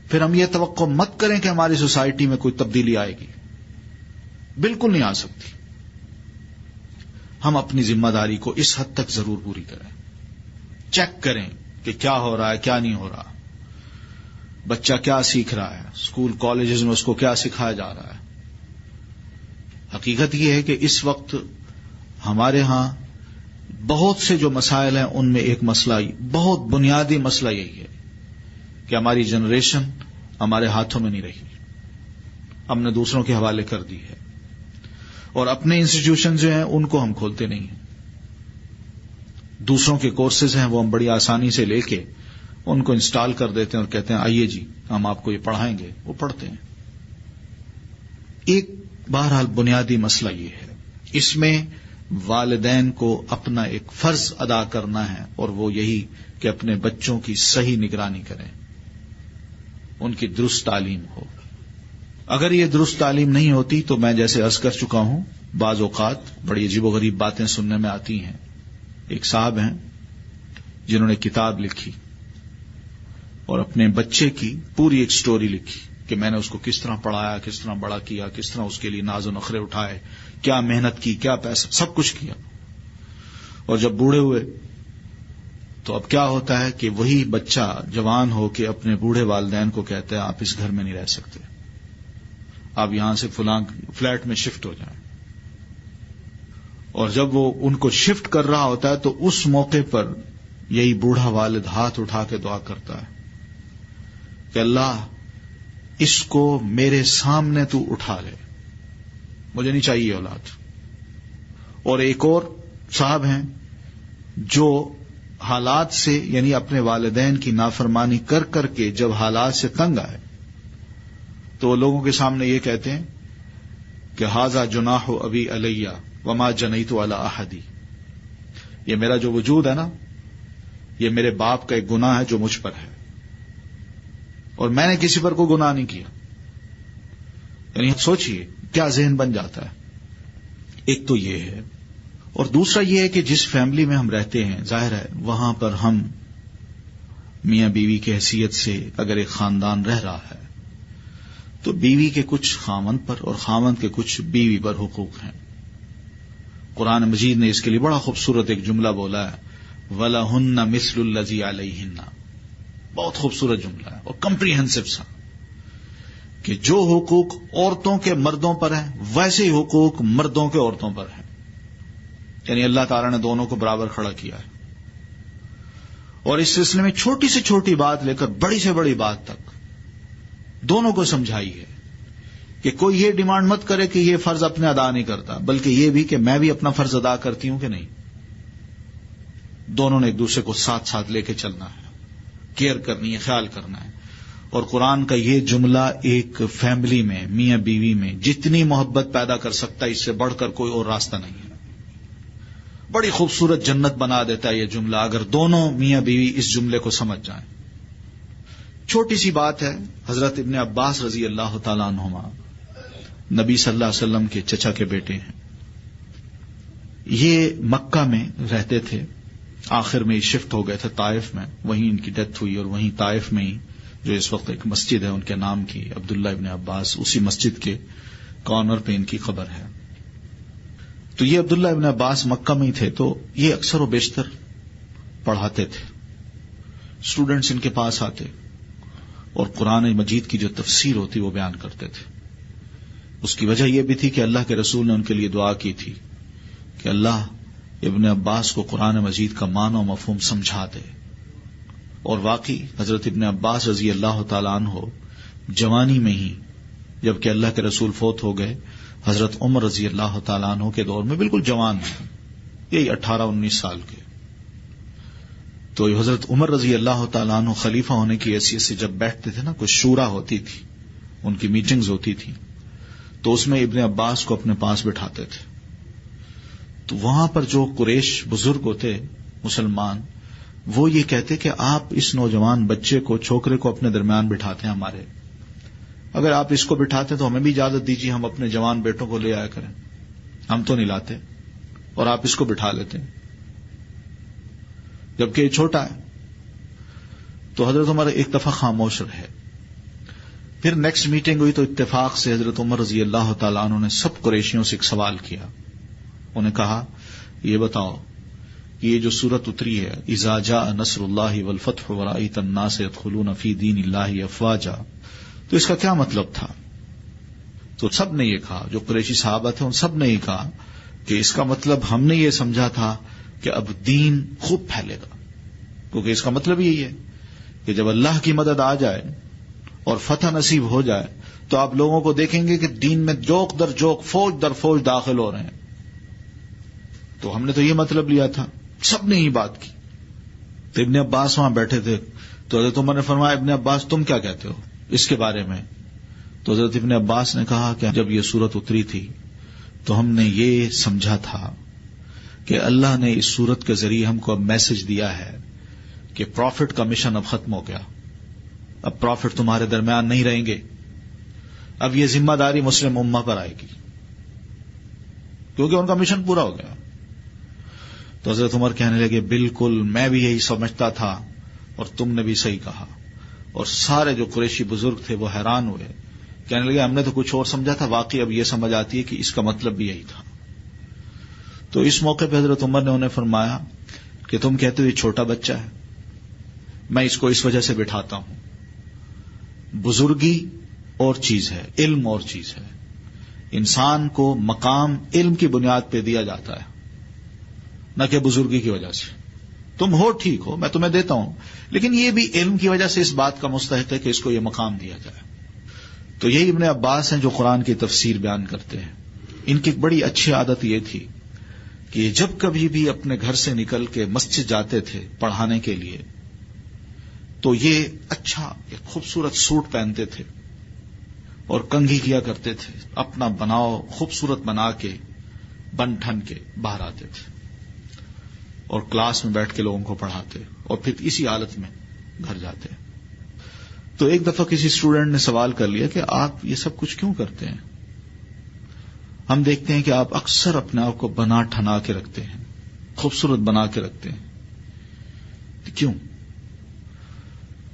پھر ہم یہ توقع مت کریں کہ ہماری سوسائٹی میں کوئی تبدیلی آئے گی. بالکل نہیں آ سکتی. ہم اپنی ذمہ داری کو اس حد تک ضرور پوری کریں، چیک کریں کہ کیا ہو رہا ہے کیا نہیں ہو رہا، بچہ کیا سیکھ رہا ہے، اسکول کالجز میں اس کو کیا سکھایا جا رہا ہے. حقیقت یہ ہے کہ اس وقت ہمارے ہاں بہت سے جو مسائل ہیں ان میں ایک مسئلہ، بہت بنیادی مسئلہ یہی ہے کہ ہماری جنریشن ہمارے ہاتھوں میں نہیں رہی، ہم نے دوسروں کے حوالے کر دی ہے اور اپنے انسٹیٹیوشن جو ہیں ان کو ہم کھولتے نہیں ہیں. دوسروں کے کورسز ہیں وہ ہم بڑی آسانی سے لے کے ان کو انسٹال کر دیتے ہیں اور کہتے ہیں آئیے جی ہم آپ کو یہ پڑھائیں گے، وہ پڑھتے ہیں. ایک بہرحال بنیادی مسئلہ یہ ہے، اس میں والدین کو اپنا ایک فرض ادا کرنا ہے اور وہ یہی کہ اپنے بچوں کی صحیح نگرانی کریں، ان کی درست تعلیم ہو. اگر یہ درست تعلیم نہیں ہوتی تو میں جیسے عرض کر چکا ہوں بعض اوقات بڑی عجیب و غریب باتیں سننے میں آتی ہیں. ایک صاحب ہیں جنہوں نے کتاب لکھی اور اپنے بچے کی پوری ایک سٹوری لکھی کہ میں نے اس کو کس طرح پڑھایا، کس طرح بڑا کیا، کس طرح اس کے لیے ناز و نخرے اٹھائے، کیا محنت کی، کیا پیسہ، سب کچھ کیا. اور جب بوڑھے ہوئے تو اب کیا ہوتا ہے کہ وہی بچہ جوان ہو کے اپنے بوڑھے والدین کو کہتا ہے آپ اس گھر میں نہیں رہ سکتے، آپ یہاں سے فلاں فلیٹ میں شفٹ ہو جائیں. اور جب وہ ان کو شفٹ کر رہا ہوتا ہے تو اس موقع پر یہی بوڑھا والد ہاتھ اٹھا کے دعا کرتا ہے کہ اللہ اس کو میرے سامنے تو اٹھا لے، مجھے نہیں چاہیے اولاد. اور ایک اور صاحب ہیں جو حالات سے یعنی اپنے والدین کی نافرمانی کر کر کے جب حالات سے تنگ آئے تو وہ لوگوں کے سامنے یہ کہتے ہیں کہ ھذا جناح ابی علیہ وما جنیت علی احد، یہ میرا جو وجود ہے نا یہ میرے باپ کا ایک گناہ ہے جو مجھ پر ہے اور میں نے کسی پر کوئی گناہ نہیں کیا. یعنی سوچئے کیا ذہن بن جاتا ہے. ایک تو یہ ہے اور دوسرا یہ ہے کہ جس فیملی میں ہم رہتے ہیں ظاہر ہے وہاں پر ہم میاں بیوی کی حیثیت سے اگر ایک خاندان رہ رہا ہے تو بیوی کے کچھ خاوند پر اور خاوند کے کچھ بیوی پر حقوق ہیں. قرآن مجید نے اس کے لیے بڑا خوبصورت ایک جملہ بولا ہے وَلَهُنَّ مِثْلُ الَّذِي عَلَيْهِنَّ، بہت خوبصورت جملہ ہے اور کمپریہنسو سا، کہ جو حقوق عورتوں کے مردوں پر ہیں ویسے ہی حقوق مردوں کے عورتوں پر ہیں، یعنی اللہ تعالیٰ نے دونوں کو برابر کھڑا کیا ہے. اور اس سلسلے میں چھوٹی سے چھوٹی بات لے کر بڑی سے بڑی بات تک دونوں کو سمجھائی ہے کہ کوئی یہ ڈیمانڈ مت کرے کہ یہ فرض اپنے ادا نہیں کرتا، بلکہ یہ بھی کہ میں بھی اپنا فرض ادا کرتی ہوں کہ نہیں. دونوں نے ایک دوسرے کو ساتھ ساتھ لے کے چلنا ہے، کیئر کرنی ہے، خیال کرنا ہے. اور قرآن کا یہ جملہ ایک فیملی میں، میاں بیوی میں جتنی محبت پیدا کر سکتا ہے اس سے بڑھ کر کوئی اور راستہ نہیں ہے. بڑی خوبصورت جنت بنا دیتا ہے یہ جملہ اگر دونوں میاں بیوی اس جملے کو سمجھ جائیں. چھوٹی سی بات ہے، حضرت ابن عباس رضی اللہ تعالیٰ عنہما نبی صلی اللہ علیہ وسلم کے چچا کے بیٹے ہیں. یہ مکہ میں رہتے تھے، آخر میں شفٹ ہو گئے تھے طائف میں، وہیں ان کی ڈیتھ ہوئی. اور وہیں طائف میں ہی جو اس وقت ایک مسجد ہے ان کے نام کی، عبداللہ ابن عباس، اسی مسجد کے کارنر پہ ان کی قبر ہے. تو یہ عبداللہ ابن عباس مکہ میں ہی تھے، تو یہ اکثر و بیشتر پڑھاتے تھے. اسٹوڈنٹس ان کے پاس آتے اور قرآن مجید کی جو تفسیر ہوتی وہ بیان کرتے تھے. اس کی وجہ یہ بھی تھی کہ اللہ کے رسول نے ان کے لیے دعا کی تھی کہ اللہ ابن عباس کو قرآن مجید کا معنی و مفہوم سمجھا دے. اور واقعی حضرت ابن عباس رضی اللہ تعالیٰ عنہ جوانی میں ہی، جبکہ اللہ کے رسول فوت ہو گئے، حضرت عمر رضی اللہ تعالیٰ عنہ کے دور میں بالکل جوان ہیں، یہی 18-19 سال کے. تو حضرت عمر رضی اللہ تعالیٰ عنہ خلیفہ ہونے کی حیثیت سے جب بیٹھتے تھے نا، کچھ شورا ہوتی تھی، ان کی میٹنگز ہوتی تھی، تو اس میں ابن عباس کو اپنے پاس بٹھاتے تھے. تو وہاں پر جو قریش بزرگ ہوتے مسلمان، وہ یہ کہتے کہ آپ اس نوجوان بچے کو، چھوکرے کو اپنے درمیان بٹھاتے ہیں ہمارے، اگر آپ اس کو بٹھاتے تو ہمیں بھی اجازت دیجیے ہم اپنے جوان بیٹوں کو لے آیا کریں، ہم تو نہیں لاتے، اور آپ اس کو بٹھا لیتے ہیں جبکہ یہ چھوٹا ہے. تو حضرت عمر ایک دفعہ خاموش رہے. پھر نیکسٹ میٹنگ ہوئی تو اتفاق سے حضرت عمر رضی اللہ تعالیٰ عنہ نے سب قریشیوں سے ایک سوال کیا. انہیں کہا یہ بتاؤ یہ جو سورت اتری ہے اذا جاء نصر اللہ والفتح ورأیت الناس يدخلون فی دین اللہ افواجا، تو اس کا کیا مطلب تھا؟ تو سب نے یہ کہا، جو قریشی صحابہ تھے ان سب نے یہ کہا کہ اس کا مطلب ہم نے یہ سمجھا تھا کہ اب دین خوب پھیلے گا، کیونکہ اس کا مطلب یہی ہے کہ جب اللہ کی مدد آ جائے اور فتح نصیب ہو جائے تو آپ لوگوں کو دیکھیں گے کہ دین میں جوک در جوک، فوج در فوج داخل ہو رہے ہیں. تو ہم نے تو یہ مطلب لیا تھا، سب نے ہی بات کی. تو ابن عباس وہاں بیٹھے تھے، تو حضرت عمر نے فرمایا ابن عباس تم کیا کہتے ہو اس کے بارے میں؟ تو حضرت ابن عباس نے کہا کہ جب یہ سورت اتری تھی تو ہم نے یہ سمجھا تھا کہ اللہ نے اس سورت کے ذریعے ہم کو اب میسج دیا ہے کہ پروفٹ کا مشن اب ختم ہو گیا، اب پروفٹ تمہارے درمیان نہیں رہیں گے، اب یہ ذمہ داری مسلم امہ پر آئے گی، کیونکہ ان کا مشن پورا ہو گیا. تو حضرت عمر کہنے لگے بالکل میں بھی یہی سمجھتا تھا اور تم نے بھی صحیح کہا. اور سارے جو قریشی بزرگ تھے وہ حیران ہوئے، کہنے لگے ہم نے تو کچھ اور سمجھا تھا، واقعی اب یہ سمجھ آتی ہے کہ اس کا مطلب بھی یہی تھا. تو اس موقع پہ حضرت عمر نے انہیں فرمایا کہ تم کہتے ہو یہ چھوٹا بچہ ہے، میں اس کو اس وجہ سے بٹھاتا ہوں، بزرگی اور چیز ہے، علم اور چیز ہے. انسان کو مقام علم کی بنیاد پہ دیا جاتا ہے، نہ کہ بزرگی کی وجہ سے. تم ہو ٹھیک ہو، میں تمہیں دیتا ہوں، لیکن یہ بھی علم کی وجہ سے اس بات کا مستحق ہے کہ اس کو یہ مقام دیا جائے. تو یہی ابن عباس ہیں جو قرآن کی تفسیر بیان کرتے ہیں. ان کی ایک بڑی اچھی عادت یہ تھی کہ جب کبھی بھی اپنے گھر سے نکل کے مسجد جاتے تھے پڑھانے کے لیے تو یہ اچھا ایک خوبصورت سوٹ پہنتے تھے اور کنگھی کیا کرتے تھے، اپنا بناؤ خوبصورت بنا کے بن ٹھن کے باہر آتے تھے اور کلاس میں بیٹھ کے لوگوں کو پڑھاتے اور پھر اسی حالت میں گھر جاتے. تو ایک دفعہ کسی اسٹوڈنٹ نے سوال کر لیا کہ آپ یہ سب کچھ کیوں کرتے ہیں؟ ہم دیکھتے ہیں کہ آپ اکثر اپنے آپ کو بنا ٹھنا کے رکھتے ہیں، خوبصورت بنا کے رکھتے ہیں، کیوں؟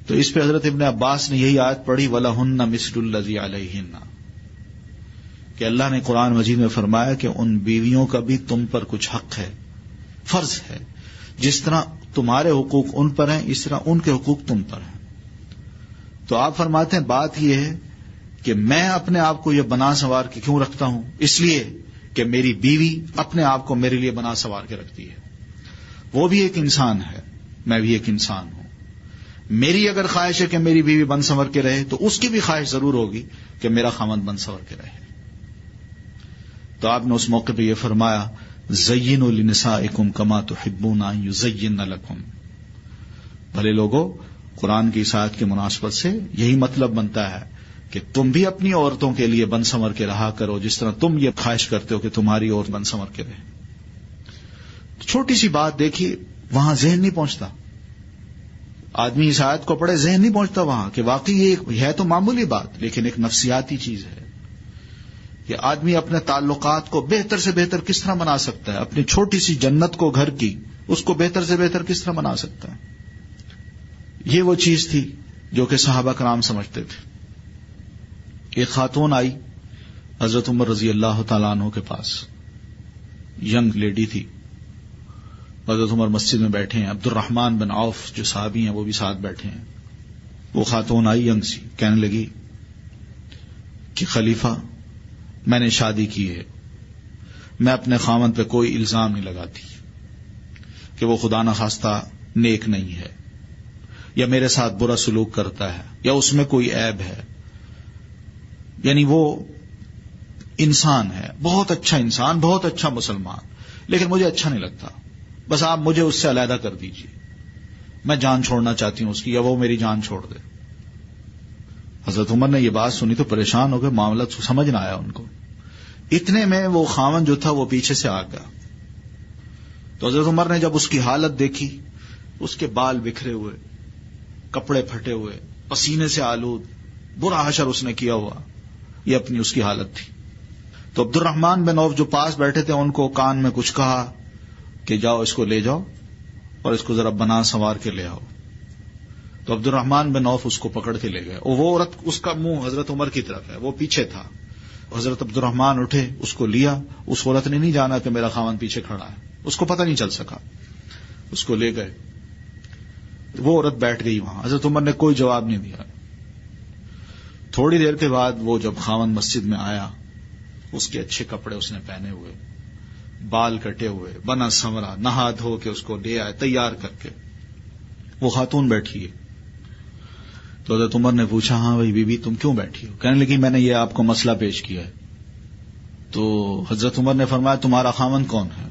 تو اس پہ حضرت ابن عباس نے یہی آیت پڑھی وَلَهُنَّ مِثْلُ الَّذِي عَلَيْهِنَّ، کہ اللہ نے قرآن مجید میں فرمایا کہ ان بیویوں کا بھی تم پر کچھ حق ہے، فرض ہے، جس طرح تمہارے حقوق ان پر ہیں اس طرح ان کے حقوق تم پر ہیں. تو آپ فرماتے ہیں بات یہ ہے کہ میں اپنے آپ کو یہ بنا سنوار کے کیوں رکھتا ہوں؟ اس لیے کہ میری بیوی اپنے آپ کو میرے لیے بنا سنوار کے رکھتی ہے. وہ بھی ایک انسان ہے، میں بھی ایک انسان ہوں. میری اگر خواہش ہے کہ میری بیوی بن سنور کے رہے تو اس کی بھی خواہش ضرور ہوگی کہ میرا خاوند بن سنور کے رہے. تو آپ نے اس موقع پہ یہ فرمایا زینوا لنسائکم کما تحبون ان یزین لکم. بھلے لوگوں، قرآن کی اس آیت کی مناسبت سے یہی مطلب بنتا ہے کہ تم بھی اپنی عورتوں کے لیے بن سنور کے رہا کرو جس طرح تم یہ خواہش کرتے ہو کہ تمہاری عورت بن سنور کے رہے. چھوٹی سی بات دیکھیے، وہاں ذہن نہیں پہنچتا. آدمی اس آیت کو پڑھے ذہن نہیں پہنچتا وہاں کہ واقعی یہ ہے تو معمولی بات، لیکن ایک نفسیاتی چیز ہے کہ آدمی اپنے تعلقات کو بہتر سے بہتر کس طرح بنا سکتا ہے، اپنی چھوٹی سی جنت کو گھر کی اس کو بہتر سے بہتر کس طرح بنا سکتا ہے. یہ وہ چیز تھی جو کہ صحابہ کرام سمجھتے تھے. ایک خاتون آئی حضرت عمر رضی اللہ تعالیٰ عنہ کے پاس، ینگ لیڈی تھی. حضرت عمر مسجد میں بیٹھے ہیں، عبد الرحمن بن عوف جو صحابی ہیں وہ بھی ساتھ بیٹھے ہیں. وہ خاتون آئی ینگ سی، کہنے لگی کہ خلیفہ میں نے شادی کی ہے، میں اپنے خاوند پہ کوئی الزام نہیں لگاتی کہ وہ خدا نخواستہ نیک نہیں ہے یا میرے ساتھ برا سلوک کرتا ہے یا اس میں کوئی عیب ہے. یعنی وہ انسان ہے، بہت اچھا انسان، بہت اچھا مسلمان، لیکن مجھے اچھا نہیں لگتا. بس آپ مجھے اس سے علیحدہ کر دیجیے، میں جان چھوڑنا چاہتی ہوں اس کی، یا وہ میری جان چھوڑ دے. حضرت عمر نے یہ بات سنی تو پریشان ہو گئے، معاملہ سمجھ نہ آیا ان کو. اتنے میں وہ خاوند جو تھا وہ پیچھے سے آ گیا. تو حضرت عمر نے جب اس کی حالت دیکھی، اس کے بال بکھرے ہوئے، کپڑے پھٹے ہوئے، پسینے سے آلود، برا حشر اس نے کیا ہوا، یہ اپنی اس کی حالت تھی. تو عبد الرحمن بن عوف جو پاس بیٹھے تھے ان کو کان میں کچھ کہا کہ جاؤ اس کو لے جاؤ اور اس کو ذرا بنا سنوار کے لے آؤ. تو عبد الرحمن بن عوف اس کو پکڑ کے لے گئے. اور وہ عورت، اس کا منہ حضرت عمر کی طرف ہے، وہ پیچھے تھا. حضرت عبد الرحمن اٹھے، اس کو لیا. اس عورت نے نہیں جانا کہ میرا خاوند پیچھے کھڑا ہے، اس کو پتہ نہیں چل سکا. اس کو لے گئے، وہ عورت بیٹھ گئی وہاں. حضرت عمر نے کوئی جواب نہیں دیا. تھوڑی دیر کے بعد وہ جب خاوند مسجد میں آیا، اس کے اچھے کپڑے اس نے پہنے ہوئے، بال کٹے ہوئے، بنا سنورا، نہا دھو کے اس کو لے آئے تیار کر کے. وہ خاتون بیٹھی ہے. تو حضرت عمر نے پوچھا ہاں بھائی بی بی تم کیوں بیٹھی ہو؟ کہنے لگی میں نے یہ آپ کو مسئلہ پیش کیا ہے. تو حضرت عمر نے فرمایا تمہارا خاوند کون ہے؟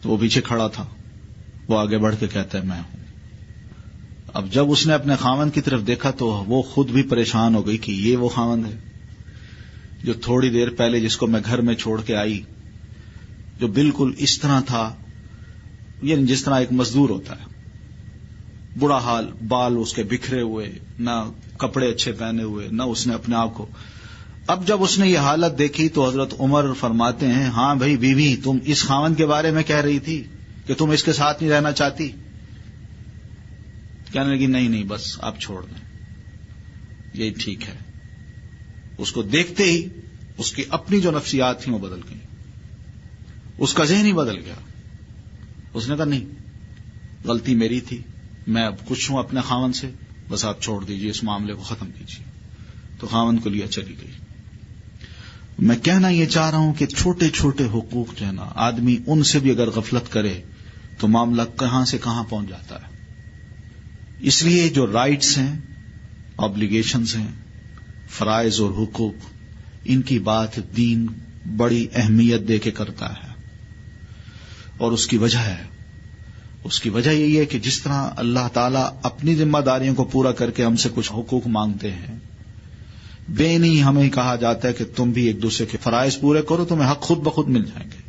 تو وہ پیچھے کھڑا تھا. وہ آگے بڑھ کے کہتا ہے میں ہوں. اب جب اس نے اپنے خاوند کی طرف دیکھا تو وہ خود بھی پریشان ہو گئی کہ یہ وہ خاوند ہے جو تھوڑی دیر پہلے جس کو میں گھر میں چھوڑ کے آئی، جو بالکل اس طرح تھا، یعنی جس طرح ایک مزدور ہوتا ہے، برا حال، بال اس کے بکھرے ہوئے، نہ کپڑے اچھے پہنے ہوئے، نہ اس نے اپنے آپ کو. اب جب اس نے یہ حالت دیکھی تو حضرت عمر فرماتے ہیں ہاں بھائی بیوی تم اس خاوند کے بارے میں کہہ رہی تھی کہ تم اس کے ساتھ نہیں رہنا چاہتی. کہنے لگی نہیں بس آپ چھوڑ دیں، یہی ٹھیک ہے. اس کو دیکھتے ہی اس کی اپنی جو نفسیات تھیں وہ بدل گئی، اس کا ذہن ہی بدل گیا. اس نے کہا نہیں، غلطی میری تھی، میں اب خوش ہوں اپنے خاوند سے، بس آپ چھوڑ دیجئے، اس معاملے کو ختم کیجئے. تو خاوند کو لیا چلی گئی. میں کہنا یہ چاہ رہا ہوں کہ چھوٹے چھوٹے حقوق جو ہے نا، آدمی ان سے بھی اگر غفلت کرے تو معاملہ کہاں سے کہاں پہنچ جاتا ہے. اس لیے جو رائٹس ہیں، آبلیگیشنز ہیں، فرائض اور حقوق، ان کی بات دین بڑی اہمیت دے کے کرتا ہے. اور اس کی وجہ ہے، اس کی وجہ یہی ہے کہ جس طرح اللہ تعالیٰ اپنی ذمہ داریوں کو پورا کر کے ہم سے کچھ حقوق مانگتے ہیں، بے نہیں ہمیں کہا جاتا ہے کہ تم بھی ایک دوسرے کے فرائض پورے کرو، تمہیں حق خود بخود مل جائیں گے.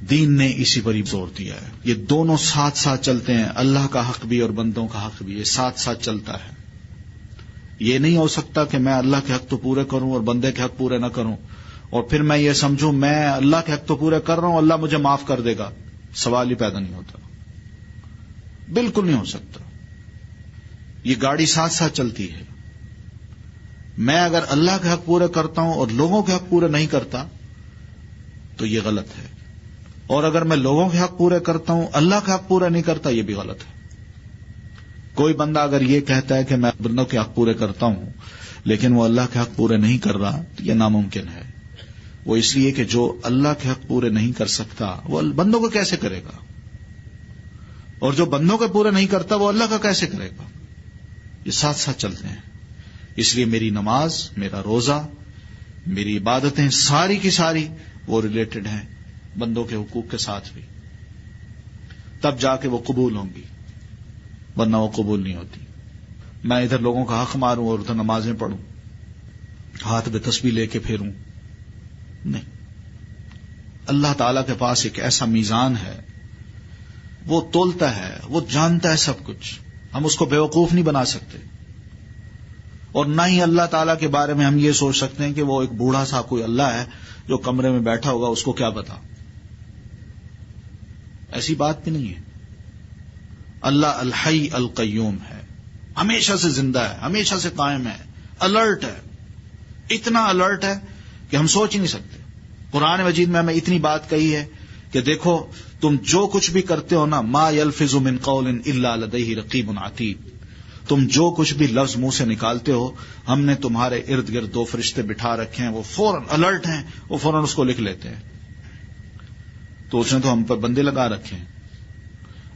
دین نے اسی پر ہی زور دیا ہے. یہ دونوں ساتھ ساتھ چلتے ہیں، اللہ کا حق بھی اور بندوں کا حق بھی، یہ ساتھ ساتھ چلتا ہے. یہ نہیں ہو سکتا کہ میں اللہ کے حق تو پورے کروں اور بندے کے حق پورے نہ کروں، اور پھر میں یہ سمجھوں میں اللہ کے حق تو پورے کر رہا ہوں، اللہ مجھے معاف کر دے گا. سوال ہی پیدا نہیں ہوتا، بالکل نہیں ہو سکتا. یہ گاڑی ساتھ ساتھ چلتی ہے. میں اگر اللہ کے حق پورے کرتا ہوں اور لوگوں کے حق پورے نہیں کرتا تو یہ غلط ہے، اور اگر میں لوگوں کے حق پورے کرتا ہوں اللہ کے حق پورے نہیں کرتا یہ بھی غلط ہے. کوئی بندہ اگر یہ کہتا ہے کہ میں بندوں کے حق پورے کرتا ہوں لیکن وہ اللہ کے حق پورے نہیں کر رہا تو یہ ناممکن ہے. وہ اس لیے کہ جو اللہ کے حق پورے نہیں کر سکتا وہ بندوں کو کیسے کرے گا، اور جو بندوں کے پورے نہیں کرتا وہ اللہ کا کیسے کرے گا. یہ ساتھ ساتھ چلتے ہیں. اس لیے میری نماز، میرا روزہ، میری عبادتیں ساری کی ساری وہ ریلیٹڈ ہیں بندوں کے حقوق کے ساتھ بھی. تب جا کے وہ قبول ہوں گی، ورنہ وہ قبول نہیں ہوتی. میں ادھر لوگوں کا حق ماروں اور ادھر نمازیں پڑھوں، ہاتھ میں تسبیح لے کے پھیروں، نہیں. اللہ تعالی کے پاس ایک ایسا میزان ہے، وہ تولتا ہے، وہ جانتا ہے سب کچھ. ہم اس کو بیوقوف نہیں بنا سکتے، اور نہ ہی اللہ تعالیٰ کے بارے میں ہم یہ سوچ سکتے ہیں کہ وہ ایک بوڑھا سا کوئی اللہ ہے جو کمرے میں بیٹھا ہوگا، اس کو کیا پتا. ایسی بات بھی نہیں ہے. اللہ الحی القیوم ہے، ہمیشہ سے زندہ ہے، ہمیشہ سے قائم ہے، الرٹ ہے. اتنا الرٹ ہے کہ ہم سوچ ہی نہیں سکتے. قرآن مجید میں ہمیں اتنی بات کہی ہے کہ دیکھو تم جو کچھ بھی کرتے ہو نا، ما یلفظ من قول الا لدیہ رقیب عتید، تم جو کچھ بھی لفظ منہ سے نکالتے ہو ہم نے تمہارے ارد گرد 2 فرشتے بٹھا رکھے ہیں، وہ فوراً الرٹ ہیں، وہ فوراً اس کو لکھ لیتے ہیں. تو اس نے تو ہم پر بندے لگا رکھے ہیں.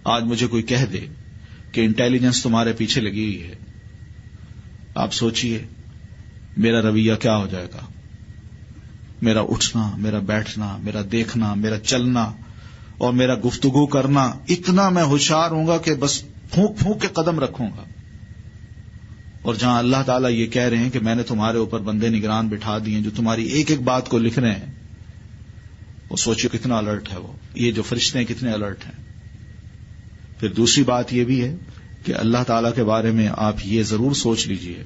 آج مجھے کوئی کہہ دے کہ انٹیلیجنس تمہارے پیچھے لگی ہوئی ہے، آپ سوچئے میرا رویہ کیا ہو جائے گا. میرا اٹھنا، میرا بیٹھنا، میرا دیکھنا، میرا چلنا اور میرا گفتگو کرنا، اتنا میں ہوشیار ہوں گا کہ بس پھونک پھونک کے قدم رکھوں گا. اور جہاں اللہ تعالیٰ یہ کہہ رہے ہیں کہ میں نے تمہارے اوپر بندے نگران بٹھا دیے ہیں جو تمہاری ایک ایک بات کو لکھ رہے ہیں، وہ سوچو کتنا الرٹ ہے. وہ یہ جو فرشتے ہیں کتنے الرٹ ہیں. پھر دوسری بات یہ بھی ہے کہ اللہ تعالیٰ کے بارے میں آپ یہ ضرور سوچ لیجئے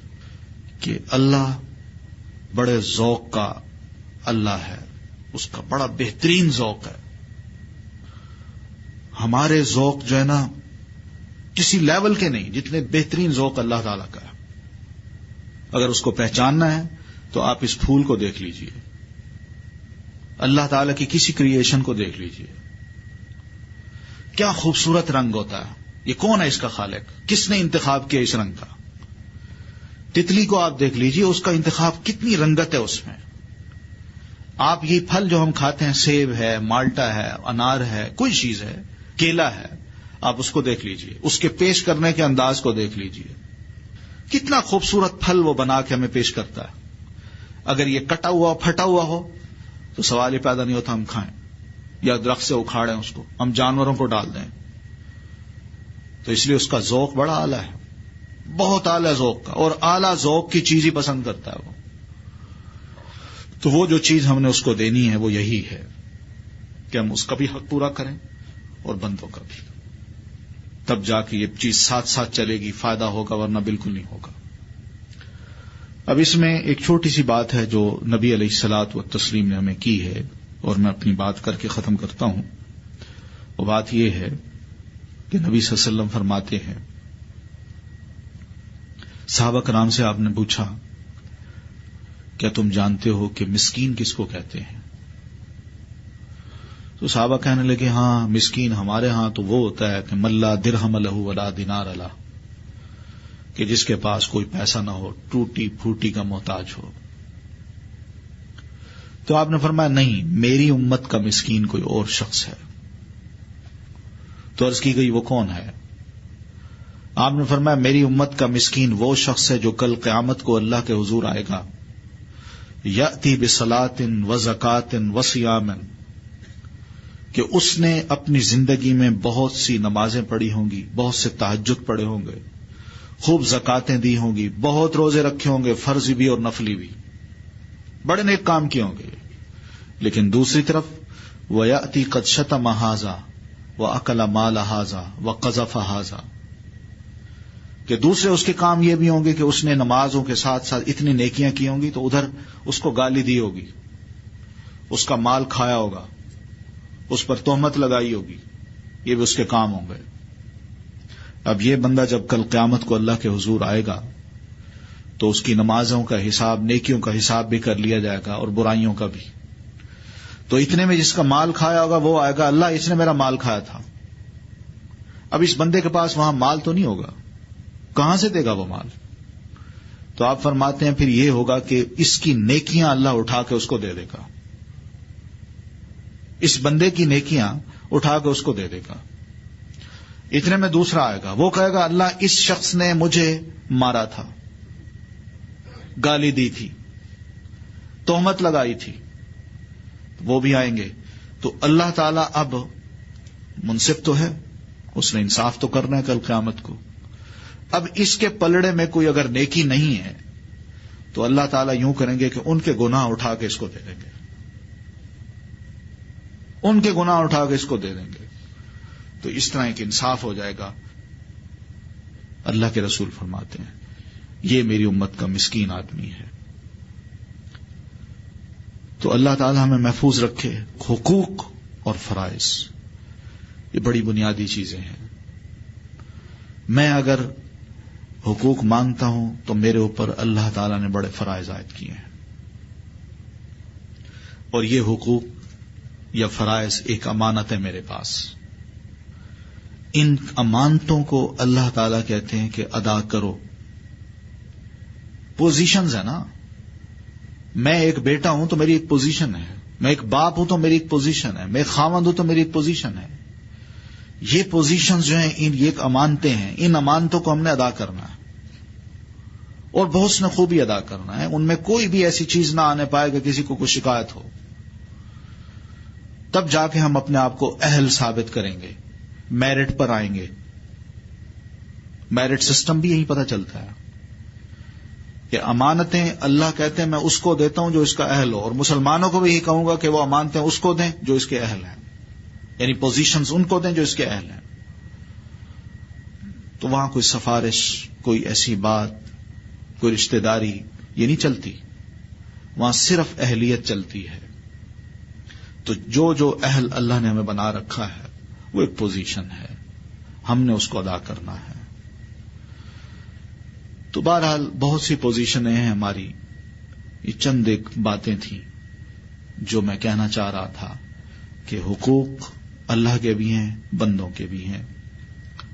کہ اللہ بڑے ذوق کا اللہ ہے، اس کا بڑا بہترین ذوق ہے. ہمارے ذوق جو ہے نا کسی لیول کے نہیں، جتنے بہترین ذوق اللہ تعالیٰ کا ہے. اگر اس کو پہچاننا ہے تو آپ اس پھول کو دیکھ لیجئے، اللہ تعالیٰ کی کسی کریشن کو دیکھ لیجئے. کیا خوبصورت رنگ ہوتا ہے. یہ کون ہے اس کا خالق؟ کس نے انتخاب کیا اس رنگ کا؟ تتلی کو آپ دیکھ لیجئے، اس کا انتخاب کتنی رنگت ہے اس میں. آپ یہ پھل جو ہم کھاتے ہیں، سیب ہے، مالٹا ہے، انار ہے، کوئی چیز ہے، کیلا ہے، آپ اس کو دیکھ لیجئے، اس کے پیش کرنے کے انداز کو دیکھ لیجئے. کتنا خوبصورت پھل وہ بنا کے ہمیں پیش کرتا ہے. اگر یہ کٹا ہوا پھٹا ہوا ہو تو سوال یہ پیدا نہیں ہوتا ہم کھائیں یا درخت سے اکھاڑیں اس کو، ہم جانوروں کو ڈال دیں. تو اس لیے اس کا ذوق بڑا اعلیٰ ہے، بہت اعلیٰ ذوق کا، اور اعلیٰ ذوق کی چیز ہی پسند کرتا ہے وہ. تو وہ جو چیز ہم نے اس کو دینی ہے وہ یہی ہے کہ ہم اس کا بھی حق پورا کریں اور بندوں کا بھی. تب جا کے یہ چیز ساتھ ساتھ چلے گی، فائدہ ہوگا، ورنہ بالکل نہیں ہوگا. اب اس میں ایک چھوٹی سی بات ہے جو نبی علیہ الصلوۃ والتسلیم نے ہمیں کی ہے، اور میں اپنی بات کر کے ختم کرتا ہوں. وہ بات یہ ہے کہ نبی صلی اللہ علیہ وسلم فرماتے ہیں، صحابہ کرام سے آپ نے پوچھا کیا تم جانتے ہو کہ مسکین کس کو کہتے ہیں؟ تو صحابہ کہنے لگے ہاں مسکین ہمارے ہاں تو وہ ہوتا ہے کہ من لا درہم لہ ولا دینار لہ، کہ جس کے پاس کوئی پیسہ نہ ہو، ٹوٹی پھوٹی کا محتاج ہو. تو آپ نے فرمایا نہیں، میری امت کا مسکین کوئی اور شخص ہے. تو عرض کی گئی وہ کون ہے؟ آپ نے فرمایا میری امت کا مسکین وہ شخص ہے جو کل قیامت کو اللہ کے حضور آئے گا، یأتی بصلاۃ وزکاۃ وصیام، کہ اس نے اپنی زندگی میں بہت سی نمازیں پڑھی ہوں گی، بہت سے تہجد پڑھے ہوں گے، خوب زکاتیں دی ہوں گی، بہت روزے رکھے ہوں گے، فرضی بھی اور نفلی بھی، بڑے نیک کام کیے ہوں گے. لیکن دوسری طرف وَيَأْتِي قَدْ شَتَمَ هَٰذَا وَأَكَلَ مَالَ هَٰذَا وَقَذَفَ هَٰذَا، کہ دوسرے اس کے کام یہ بھی ہوں گے کہ اس نے نمازوں کے ساتھ ساتھ اتنی نیکیاں کی ہوں گی تو ادھر اس کو گالی دی ہوگی، اس کا مال کھایا ہوگا، اس پر تہمت لگائی ہوگی، یہ بھی اس کے کام ہوں گے. اب یہ بندہ جب کل قیامت کو اللہ کے حضور آئے گا تو اس کی نمازوں کا حساب، نیکیوں کا حساب بھی کر لیا جائے گا اور برائیوں کا بھی. تو اتنے میں جس کا مال کھایا ہوگا وہ آئے گا، اللہ اس نے میرا مال کھایا تھا. اب اس بندے کے پاس وہاں مال تو نہیں ہوگا، کہاں سے دے گا وہ مال؟ تو آپ فرماتے ہیں پھر یہ ہوگا کہ اس کی نیکیاں اللہ اٹھا کے اس کو دے دے گا، اس بندے کی نیکیاں اٹھا کے اس کو دے دے گا۔ اتنے میں دوسرا آئے گا، وہ کہے گا اللہ اس شخص نے مجھے مارا تھا، گالی دی تھی، تہمت لگائی تھی، وہ بھی آئیں گے۔ تو اللہ تعالیٰ اب منصف تو ہے، اس نے انصاف تو کرنا ہے کل قیامت کو۔ اب اس کے پلڑے میں کوئی اگر نیکی نہیں ہے تو اللہ تعالیٰ یوں کریں گے کہ ان کے گناہ اٹھا کے اس کو دے دیں گے، ان کے گناہ اٹھا کے اس کو دے دیں گے۔ تو اس طرح ایک انصاف ہو جائے گا۔ اللہ کے رسول فرماتے ہیں یہ میری امت کا مسکین آدمی ہے۔ تو اللہ تعالیٰ ہمیں محفوظ رکھے۔ حقوق اور فرائض یہ بڑی بنیادی چیزیں ہیں۔ میں اگر حقوق مانگتا ہوں تو میرے اوپر اللہ تعالیٰ نے بڑے فرائض عائد کیے ہیں، اور یہ حقوق یا فرائض ایک امانت ہے میرے پاس۔ ان امانتوں کو اللہ تعالیٰ کہتے ہیں کہ ادا کرو۔ پوزیشنز ہے نا، میں ایک بیٹا ہوں تو میری ایک پوزیشن ہے، میں ایک باپ ہوں تو میری ایک پوزیشن ہے، میں ایک خاوند ہوں تو میری ایک پوزیشن ہے۔ یہ پوزیشنز جو ہیں یہ ایک امانتیں ہیں، ان امانتوں کو ہم نے ادا کرنا ہے اور بہت حسن خوبی ادا کرنا ہے۔ ان میں کوئی بھی ایسی چیز نہ آنے پائے کہ کسی کو کوئی شکایت ہو، تب جا کے ہم اپنے آپ کو اہل ثابت کریں گے، میرٹ پر آئیں گے۔ میرٹ سسٹم بھی یہی پتہ چلتا ہے کہ امانتیں اللہ کہتے ہیں میں اس کو دیتا ہوں جو اس کا اہل ہو، اور مسلمانوں کو بھی یہی کہوں گا کہ وہ امانتیں اس کو دیں جو اس کے اہل ہیں، یعنی پوزیشنز ان کو دیں جو اس کے اہل ہیں۔ تو وہاں کوئی سفارش، کوئی ایسی بات، کوئی رشتہ داری یہ نہیں چلتی، وہاں صرف اہلیت چلتی ہے۔ تو جو اہل اللہ نے ہمیں بنا رکھا ہے وہ ایک پوزیشن ہے، ہم نے اس کو ادا کرنا ہے۔ تو بہرحال بہت سی پوزیشنیں ہیں ہماری، یہ چند ایک باتیں تھیں جو میں کہنا چاہ رہا تھا کہ حقوق اللہ کے بھی ہیں، بندوں کے بھی ہیں۔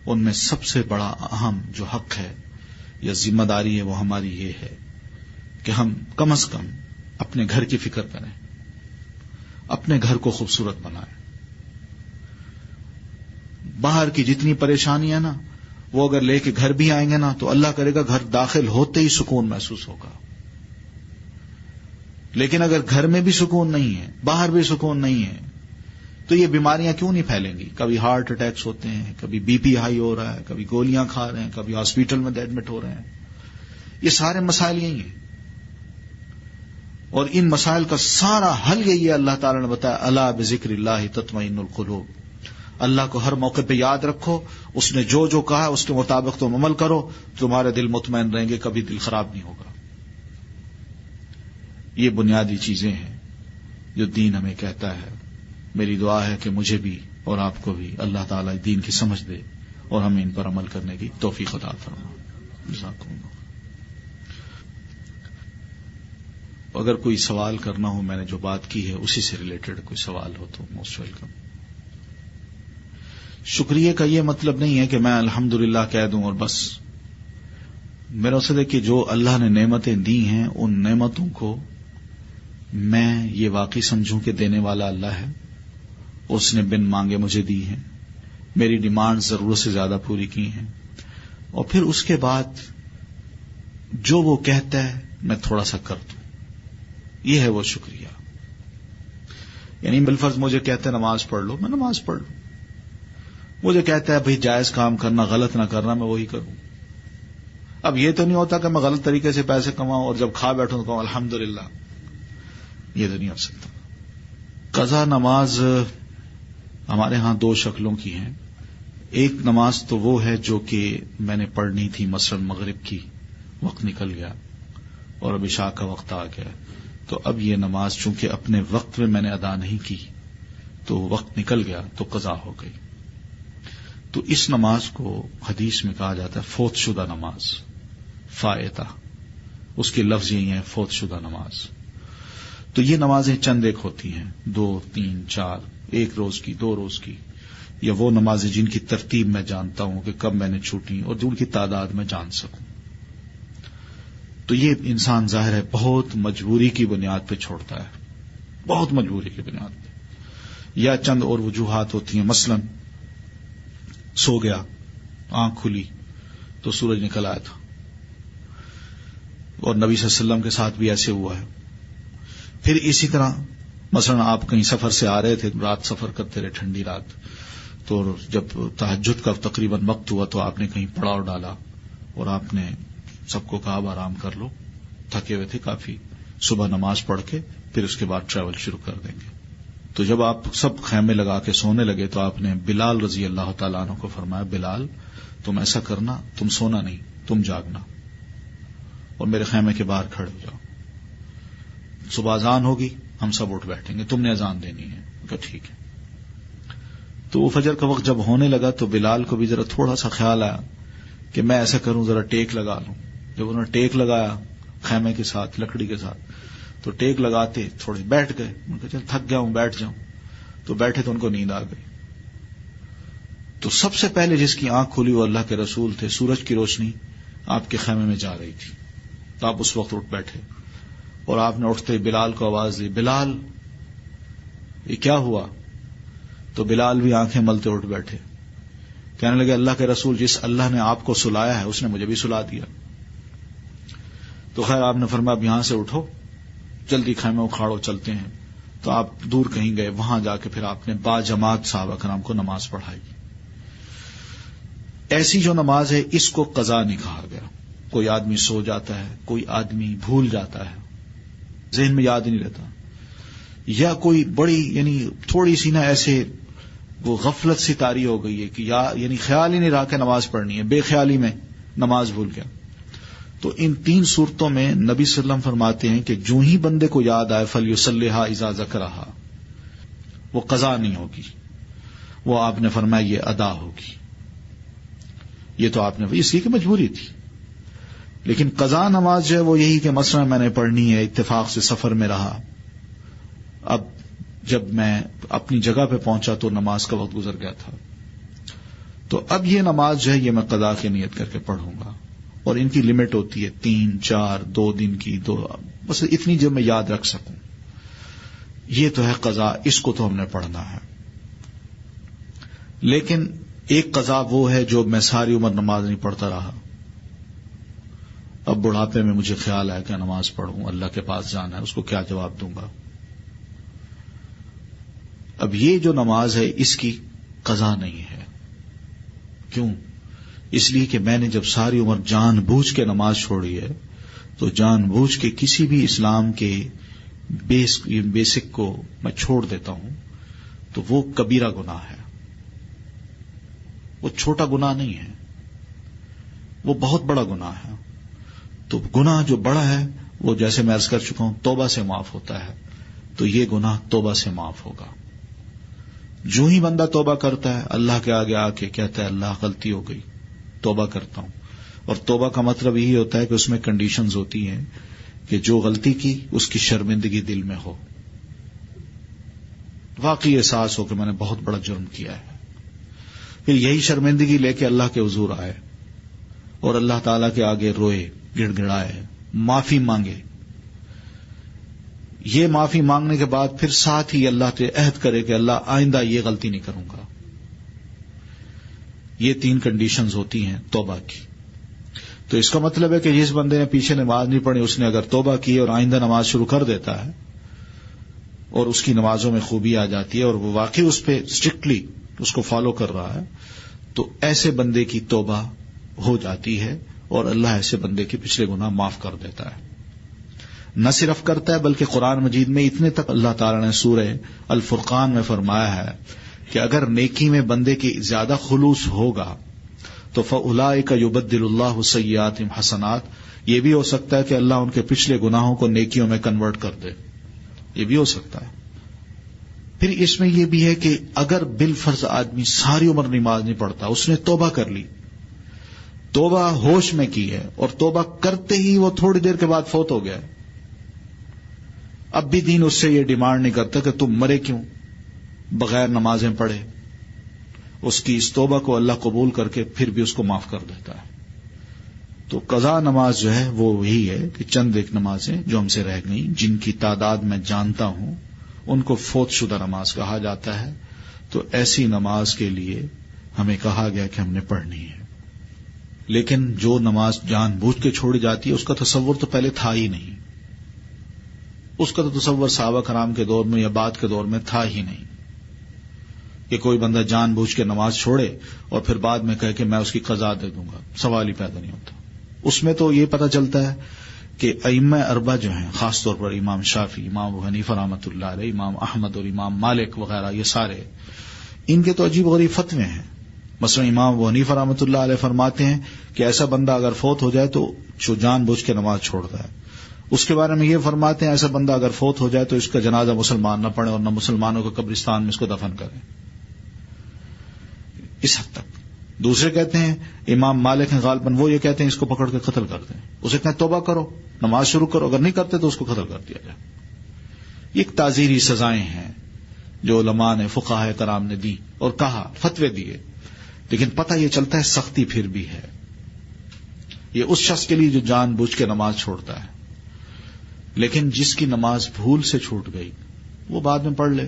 ان میں سب سے بڑا اہم جو حق ہے یا ذمہ داری ہے وہ ہماری یہ ہے کہ ہم کم از کم اپنے گھر کی فکر کریں، اپنے گھر کو خوبصورت بنائیں۔ باہر کی جتنی پریشانی ہے نا وہ اگر لے کے گھر بھی آئیں گے نا تو اللہ کرے گا گھر داخل ہوتے ہی سکون محسوس ہوگا۔ لیکن اگر گھر میں بھی سکون نہیں ہے، باہر بھی سکون نہیں ہے، تو یہ بیماریاں کیوں نہیں پھیلیں گی؟ کبھی ہارٹ اٹیکس ہوتے ہیں، کبھی بی پی ہائی ہو رہا ہے، کبھی گولیاں کھا رہے ہیں، کبھی ہاسپٹل میں ایڈمٹ ہو رہے ہیں۔ یہ سارے مسائل یہی ہیں، اور ان مسائل کا سارا حل یہی ہے۔ اللہ تعالیٰ نے بتایا الا بذکر اللہ تطمئن القلوب، اللہ کو ہر موقع پہ یاد رکھو، اس نے جو کہا ہے اس کے مطابق تم عمل کرو، تمہارے دل مطمئن رہیں گے، کبھی دل خراب نہیں ہوگا۔ یہ بنیادی چیزیں ہیں جو دین ہمیں کہتا ہے۔ میری دعا ہے کہ مجھے بھی اور آپ کو بھی اللہ تعالیٰ دین کی سمجھ دے اور ہمیں ان پر عمل کرنے کی توفیق عطا فرمائے۔ جزاکم اللہ۔ اگر کوئی سوال کرنا ہو، میں نے جو بات کی ہے اسی سے ریلیٹڈ کوئی سوال ہو تو موسٹ ویلکم۔ شکریہ کا یہ مطلب نہیں ہے کہ میں الحمدللہ کہہ دوں اور بس۔ میرا مقصد ہے کہ جو اللہ نے نعمتیں دی ہیں ان نعمتوں کو میں یہ واقعی سمجھوں کہ دینے والا اللہ ہے، اس نے بن مانگے مجھے دی ہیں، میری ڈیمانڈ ضرورت سے زیادہ پوری کی ہیں، اور پھر اس کے بعد جو وہ کہتا ہے میں تھوڑا سا کر دوں، یہ ہے وہ شکریہ۔ یعنی بالفرض مجھے کہتا ہے نماز پڑھ لو، میں نماز پڑھ لوں۔ مجھے کہتا ہے بھئی جائز کام کرنا، غلط نہ کرنا، میں وہی کروں۔ اب یہ تو نہیں ہوتا کہ میں غلط طریقے سے پیسے کماؤں اور جب کھا بیٹھوں تو کہوں الحمدللہ، یہ تو نہیں ہو سکتا۔ قضا نماز ہمارے ہاں دو شکلوں کی ہیں۔ ایک نماز تو وہ ہے جو کہ میں نے پڑھنی تھی، مثلا مغرب کی، وقت نکل گیا اور اب عشاء کا وقت آ گیا، تو اب یہ نماز چونکہ اپنے وقت میں نے ادا نہیں کی تو وقت نکل گیا تو قضا ہو گئی۔ تو اس نماز کو حدیث میں کہا جاتا ہے فوت شدہ نماز، فائتہ، اس کے لفظ یہی ہیں فوت شدہ نماز۔ تو یہ نمازیں چند ایک ہوتی ہیں، 2 3 4، 1 روز کی، 2 روز کی۔ یا وہ نمازیں جن کی ترتیب میں جانتا ہوں کہ کب میں نے چھوٹی اور جن کی تعداد میں جان سکوں. تو یہ انسان ظاہر ہے بہت مجبوری کی بنیاد پہ چھوڑتا ہے، بہت مجبوری کی بنیاد پہ، یا چند اور وجوہات ہوتی ہیں. مثلا سو گیا، آنکھ کھلی تو سورج نکل آیا تھا، اور نبی صلی اللہ علیہ وسلم کے ساتھ بھی ایسے ہوا ہے. پھر اسی طرح مثلا آپ کہیں سفر سے آ رہے تھے، رات سفر کرتے رہے، ٹھنڈی رات، تو جب تہجد کا تقریباً وقت ہوا تو آپ نے کہیں پڑاؤ ڈالا اور آپ نے سب کو کہا اب آرام کر لو، تھکے ہوئے تھے کافی، صبح نماز پڑھ کے پھر اس کے بعد ٹریول شروع کر دیں گے. تو جب آپ سب خیمے لگا کے سونے لگے تو آپ نے بلال رضی اللہ تعالیٰ عنہ کو فرمایا، بلال تم ایسا کرنا، تم سونا نہیں، تم جاگنا اور میرے خیمے کے باہر کھڑے ہو جاؤ، صبح اذان ہوگی ہم سب اٹھ بیٹھیں گے، تم نے اذان دینی ہے. کہ ٹھیک ہے. تو وہ فجر کا وقت جب ہونے لگا تو بلال کو بھی ذرا تھوڑا سا خیال آیا کہ میں ایسا کروں، ذرا ٹیک لگا لوں. جب انہوں نے ٹیک لگایا خیمے کے ساتھ، لکڑی کے ساتھ، تو ٹیک لگاتے تھوڑے بیٹھ گئے. ان کو چل تھک گیا ہوں بیٹھ جاؤں، تو بیٹھے تو ان کو نیند آ گئی. تو سب سے پہلے جس کی آنکھ کھلی وہ اللہ کے رسول تھے. سورج کی روشنی آپ کے خیمے میں جا رہی تھی تو آپ اس وقت اٹھ بیٹھے اور آپ نے اٹھتے بلال کو آواز دی، بلال یہ کیا ہوا؟ تو بلال بھی آنکھیں ملتے اٹھ بیٹھے، کہنے لگے اللہ کے رسول جس اللہ نے آپ کو سلایا ہے اس نے مجھے بھی سلا دیا. تو خیر آپ نے فرمایا اب یہاں سے اٹھو، جلدی خیمے اکھاڑو، چلتے ہیں. تو آپ دور کہیں گئے، وہاں جا کے پھر آپ نے با جماعت صحابہ کرام کو نماز پڑھائی. ایسی جو نماز ہے اس کو قضا نہیں کہا گیا. کوئی آدمی سو جاتا ہے، کوئی آدمی بھول جاتا ہے، ذہن میں یاد ہی نہیں رہتا، یا کوئی بڑی یعنی تھوڑی سی نا ایسے وہ غفلت سی طاری ہو گئی ہے کہ یعنی خیال ہی نہیں رہا کہ نماز پڑھنی ہے، بے خیالی میں نماز بھول گیا. تو ان تین صورتوں میں نبی صلی اللہ علیہ وسلم فرماتے ہیں کہ جو ہی بندے کو یاد آئے فلیصلیھا اذا ذکرھا، وہ قضا نہیں ہوگی، وہ آپ نے فرمایا یہ ادا ہوگی. یہ تو آپ نے اس لیے کہ مجبوری تھی. لیکن قضا نماز جو ہے وہ یہی کہ مثلا میں نے پڑھنی ہے، اتفاق سے سفر میں رہا، اب جب میں اپنی جگہ پہ پہنچا تو نماز کا وقت گزر گیا تھا، تو اب یہ نماز جو ہے یہ میں قضا کی نیت کر کے پڑھوں گا. اور ان کی لمٹ ہوتی ہے 3 4 2 دن کی، بس اتنی جو میں یاد رکھ سکوں. یہ تو ہے قضا، اس کو تو ہم نے پڑھنا ہے. لیکن ایک قضا وہ ہے جو میں ساری عمر نماز نہیں پڑھتا رہا، اب بڑھاپے میں مجھے خیال آیا کہ نماز پڑھوں، اللہ کے پاس جانا ہے، اس کو کیا جواب دوں گا. اب یہ جو نماز ہے اس کی قضا نہیں ہے. کیوں؟ اس لیے کہ میں نے جب ساری عمر جان بوجھ کے نماز چھوڑی ہے تو جان بوجھ کے کسی بھی اسلام کے بیسک کو میں چھوڑ دیتا ہوں تو وہ کبیرہ گناہ ہے، وہ چھوٹا گناہ نہیں ہے، وہ بہت بڑا گناہ ہے. تو گناہ جو بڑا ہے وہ جیسے میں عرض کر چکا ہوں توبہ سے معاف ہوتا ہے، تو یہ گناہ توبہ سے معاف ہوگا. جو ہی بندہ توبہ کرتا ہے اللہ کے آگے آ کے کہتا ہے اللہ غلطی ہو گئی، توبہ کرتا ہوں. اور توبہ کا مطلب یہی ہوتا ہے کہ اس میں کنڈیشنز ہوتی ہیں کہ جو غلطی کی اس کی شرمندگی دل میں ہو، واقعی احساس ہو کہ میں نے بہت بڑا جرم کیا ہے. پھر یہی شرمندگی لے کے اللہ کے حضور آئے اور اللہ تعالیٰ کے آگے روئے، گڑ گڑائے، معافی مانگے. یہ معافی مانگنے کے بعد پھر ساتھ ہی اللہ سے عہد کرے کہ اللہ آئندہ یہ غلطی نہیں کروں گا. یہ 3 کنڈیشنز ہوتی ہیں توبہ کی. تو اس کا مطلب ہے کہ جس بندے نے پیچھے نماز نہیں پڑھی اس نے اگر توبہ کی اور آئندہ نماز شروع کر دیتا ہے اور اس کی نمازوں میں خوبی آ جاتی ہے اور وہ واقعی اس پہ اسٹرکٹلی اس کو فالو کر رہا ہے تو ایسے بندے کی توبہ ہو جاتی ہے اور اللہ ایسے بندے کے پچھلے گناہ معاف کر دیتا ہے. نہ صرف کرتا ہے بلکہ قرآن مجید میں اتنے تک اللہ تعالیٰ نے سورہ الفرقان میں فرمایا ہے کہ اگر نیکی میں بندے کی زیادہ خلوص ہوگا تو فَأُولَٰئِكَ يُبَدِّلُ اللَّهُ سَيِّئَاتِهِمْ حَسَنَاتٍ، یہ بھی ہو سکتا ہے کہ اللہ ان کے پچھلے گناہوں کو نیکیوں میں کنورٹ کر دے، یہ بھی ہو سکتا ہے. پھر اس میں یہ بھی ہے کہ اگر بالفرض آدمی ساری عمر نماز نہیں پڑھتا، اس نے توبہ کر لی، توبہ ہوش میں کی ہے اور توبہ کرتے ہی وہ تھوڑی دیر کے بعد فوت ہو گیا، اب بھی دین اس سے یہ ڈیمانڈ نہیں کرتا کہ تم مرے کیوں بغیر نمازیں پڑھے، اس کی اس توبہ کو اللہ قبول کر کے پھر بھی اس کو معاف کر دیتا ہے. تو قضا نماز جو ہے وہ وہی ہے کہ چند ایک نمازیں جو ہم سے رہ گئیں، جن کی تعداد میں جانتا ہوں، ان کو فوت شدہ نماز کہا جاتا ہے. تو ایسی نماز کے لیے ہمیں کہا گیا کہ ہم نے پڑھنی ہے. لیکن جو نماز جان بوجھ کے چھوڑی جاتی ہے اس کا تصور تو پہلے تھا ہی نہیں. اس کا تو تصور صحابہ کرام کے دور میں یا بعد کے دور میں تھا ہی نہیں کہ کوئی بندہ جان بوجھ کے نماز چھوڑے اور پھر بعد میں کہے کہ میں اس کی قضا دے دوں گا. سوال ہی پیدا نہیں ہوتا. اس میں تو یہ پتہ چلتا ہے کہ ائمہ اربعہ جو ہیں، خاص طور پر امام شافعی، امام ابو حنیفہ رحمۃ اللہ علیہ، امام احمد اور امام مالک وغیرہ، یہ سارے ان کے تو عجیب و غریب فتوے ہیں. مثلا امام ابو حنیفہ رحمۃ اللہ علیہ فرماتے ہیں کہ ایسا بندہ اگر فوت ہو جائے تو جو جان بوجھ کے نماز چھوڑتا ہے، اس کے بارے میں یہ فرماتے ہیں ایسا بندہ اگر فوت ہو جائے تو اس کا جنازہ مسلمان نہ پڑھیں اور نہ مسلمانوں کے قبرستان میں اس کو دفن کریں. اس حد تک. دوسرے کہتے ہیں، امام مالک ہیں غالباً، وہ یہ کہتے ہیں اس کو پکڑ کے قتل کر دیں. اسے کہیں توبہ کرو، نماز شروع کرو، اگر نہیں کرتے تو اس کو قتل کر دیا جائے. یہ ایک تعزیری سزائیں ہیں جو علماء نے، فقہاء کرام نے دی اور کہا، فتوے دیے. لیکن پتہ یہ چلتا ہے سختی پھر بھی ہے. یہ اس شخص کے لیے جو جان بوجھ کے نماز چھوڑتا ہے. لیکن جس کی نماز بھول سے چھوٹ گئی وہ بعد میں پڑھ لے،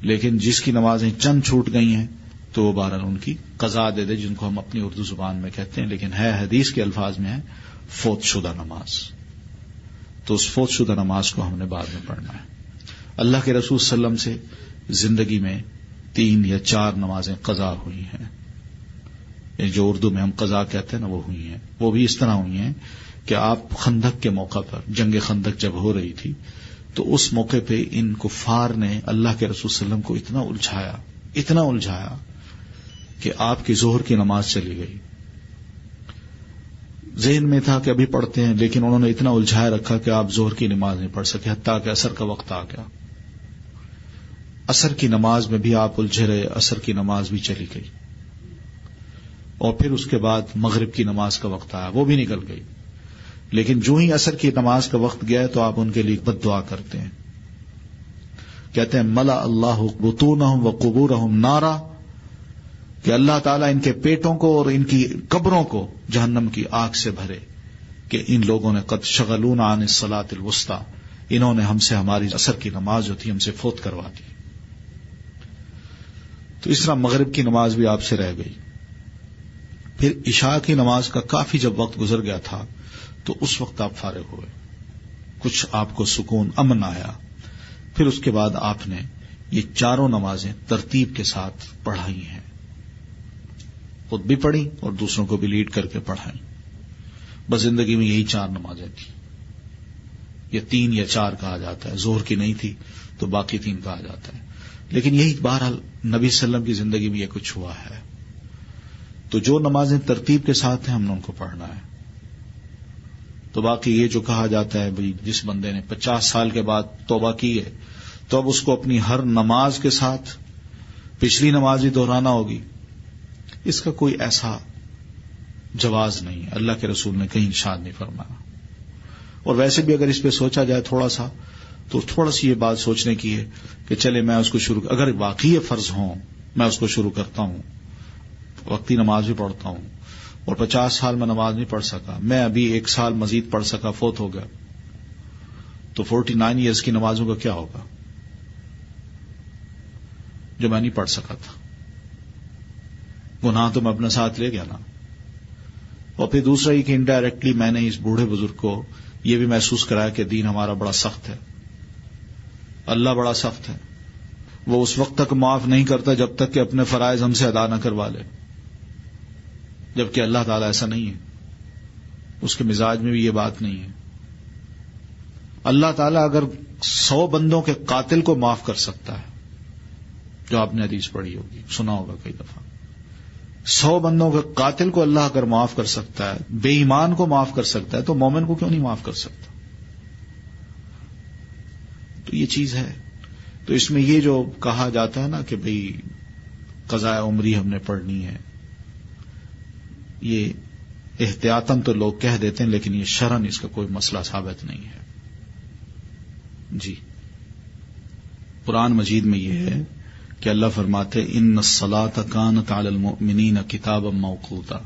لیکن جس کی نمازیں چند چھوٹ گئی ہیں تو وہ بہرحال ان کی قضا دے دے، جن کو ہم اپنی اردو زبان میں کہتے ہیں، لیکن ہے حدیث کے الفاظ میں ہے فوت شدہ نماز. تو اس فوت شدہ نماز کو ہم نے بعد میں پڑھنا ہے. اللہ کے رسول صلی اللہ علیہ وسلم سے زندگی میں 3 یا 4 نمازیں قضا ہوئی ہیں. جو اردو میں ہم قضا کہتے ہیں نا، وہ ہوئی ہیں. وہ بھی اس طرح ہوئی ہیں کہ آپ خندق کے موقع پر، جنگ خندق جب ہو رہی تھی تو اس موقع پہ ان کفار نے اللہ کے رسول صلی اللہ علیہ وسلم کو اتنا الجھایا کہ آپ کی ظہر کی نماز چلی گئی. ذہن میں تھا کہ ابھی پڑھتے ہیں، لیکن انہوں نے اتنا الجھائے رکھا کہ آپ ظہر کی نماز نہیں پڑھ سکے، حتیٰ کہ عصر کا وقت آ گیا. عصر کی نماز میں بھی آپ الجھے رہے، عصر کی نماز بھی چلی گئی. اور پھر اس کے بعد مغرب کی نماز کا وقت آیا، وہ بھی نکل گئی. لیکن جو ہی عصر کی نماز کا وقت گیا تو آپ ان کے لیے بد دعا کرتے ہیں. کہتے ہیں ملا اللہ بطونہم وقبورہم نارا، کہ اللہ تعالیٰ ان کے پیٹوں کو اور ان کی قبروں کو جہنم کی آگ سے بھرے کہ ان لوگوں نے قد شغلونا عن الصلاۃ الوسطی، انہوں نے ہم سے ہماری عصر کی نماز جو تھی ہم سے فوت کروا دی. تو اس طرح مغرب کی نماز بھی آپ سے رہ گئی. پھر عشاء کی نماز کا کافی جب وقت گزر گیا تھا تو اس وقت آپ فارغ ہوئے، کچھ آپ کو سکون، امن آیا. پھر اس کے بعد آپ نے یہ 4 نمازیں ترتیب کے ساتھ پڑھائی ہیں. خود بھی پڑھی اور دوسروں کو بھی لیڈ کر کے پڑھائی. بس زندگی میں یہی 4 نمازیں تھیں. یہ 3 یا 4 کہا جاتا ہے، ظہر کی نہیں تھی تو باقی 3 کہا جاتا ہے. لیکن یہی بہرحال نبی صلی اللہ علیہ وسلم کی زندگی میں یہ کچھ ہوا ہے. تو جو نمازیں ترتیب کے ساتھ ہیں ہم نے ان کو پڑھنا ہے. تو باقی یہ جو کہا جاتا ہے بھئی جس بندے نے 50 سال کے بعد توبہ کی ہے تو اب اس کو اپنی ہر نماز کے ساتھ پچھلی نماز ہی دہرانا ہوگی، اس کا کوئی ایسا جواز نہیں ہے. اللہ کے رسول نے کہیں ارشاد نہیں فرمایا. اور ویسے بھی اگر اس پہ سوچا جائے تھوڑا سا تو تھوڑا سی یہ بات سوچنے کی ہے کہ چلے میں اس کو اگر واقعی یہ فرض ہوں میں اس کو شروع کرتا ہوں، وقتی نماز بھی پڑھتا ہوں اور 50 سال میں نماز نہیں پڑھ سکا، میں ابھی 1 سال مزید پڑھ سکا، فوت ہو گیا، تو 49 ایئرس کی نمازوں کا کیا ہوگا جو میں نہیں پڑھ سکا تھا؟ گناہ تو میں اپنے ساتھ لے گیا نا. اور پھر دوسرا یہ کہ انڈائریکٹلی میں نے اس بوڑھے بزرگ کو یہ بھی محسوس کرایا کہ دین ہمارا بڑا سخت ہے، اللہ بڑا سخت ہے، وہ اس وقت تک معاف نہیں کرتا جب تک کہ اپنے فرائض ہم سے ادا نہ کروا لے. جبکہ اللہ تعالیٰ ایسا نہیں ہے، اس کے مزاج میں بھی یہ بات نہیں ہے. اللہ تعالیٰ اگر 100 بندوں کے قاتل کو معاف کر سکتا ہے، جو آپ نے حدیث پڑھی ہوگی، سنا ہوگا کئی دفعہ، 100 بندوں کے قاتل کو اللہ اگر معاف کر سکتا ہے، بے ایمان کو معاف کر سکتا ہے، تو مومن کو کیوں نہیں معاف کر سکتا؟ تو یہ چیز ہے. تو اس میں یہ جو کہا جاتا ہے نا کہ بھئی قضاء عمری ہم نے پڑھنی ہے، یہ احتیاطاً تو لوگ کہہ دیتے ہیں، لیکن یہ شرعاً اس کا کوئی مسئلہ ثابت نہیں ہے. جی قرآن مجید میں یہ ہے کہ اللہ فرماتے ان الصلاۃ کانت علی المؤمنین کتابا موقوتا،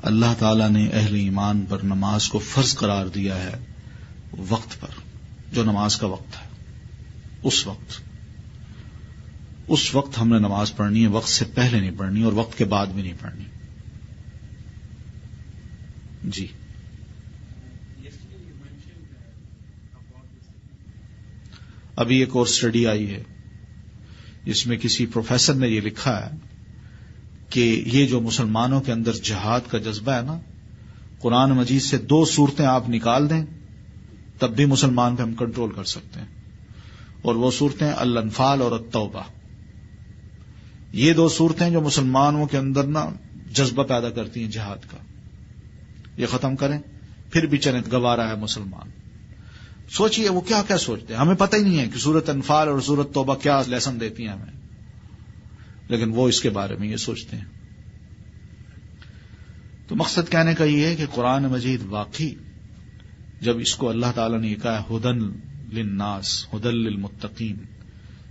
اللہ تعالیٰ نے اہل ایمان پر نماز کو فرض قرار دیا ہے وقت پر، جو نماز کا وقت ہے اس وقت ہم نے نماز پڑھنی ہے، وقت سے پہلے نہیں پڑھنی اور وقت کے بعد بھی نہیں پڑھنی. جی ابھی ایک اور اسٹڈی آئی ہے جس میں کسی پروفیسر نے یہ لکھا ہے کہ یہ جو مسلمانوں کے اندر جہاد کا جذبہ ہے نا، قرآن مجید سے 2 صورتیں آپ نکال دیں تب بھی مسلمان پہ ہم کنٹرول کر سکتے ہیں، اور وہ صورتیں الانفال اور التوبہ. یہ 2 صورتیں جو مسلمانوں کے اندر نا جذبہ پیدا کرتی ہیں جہاد کا، یہ ختم کریں پھر بھی چلیں گوارا ہے مسلمان. سوچئے وہ کیا کیا سوچتے ہیں، ہمیں پتہ ہی نہیں ہے کہ سورۃ انفال اور سورۃ توبہ کیا لیسن دیتی ہیں ہمیں، لیکن وہ اس کے بارے میں یہ سوچتے ہیں. تو مقصد کہنے کا یہ ہے کہ قرآن مجید واقعی جب اس کو اللہ تعالیٰ نے یہ کہا ہدن للناس ہدن للمتقین،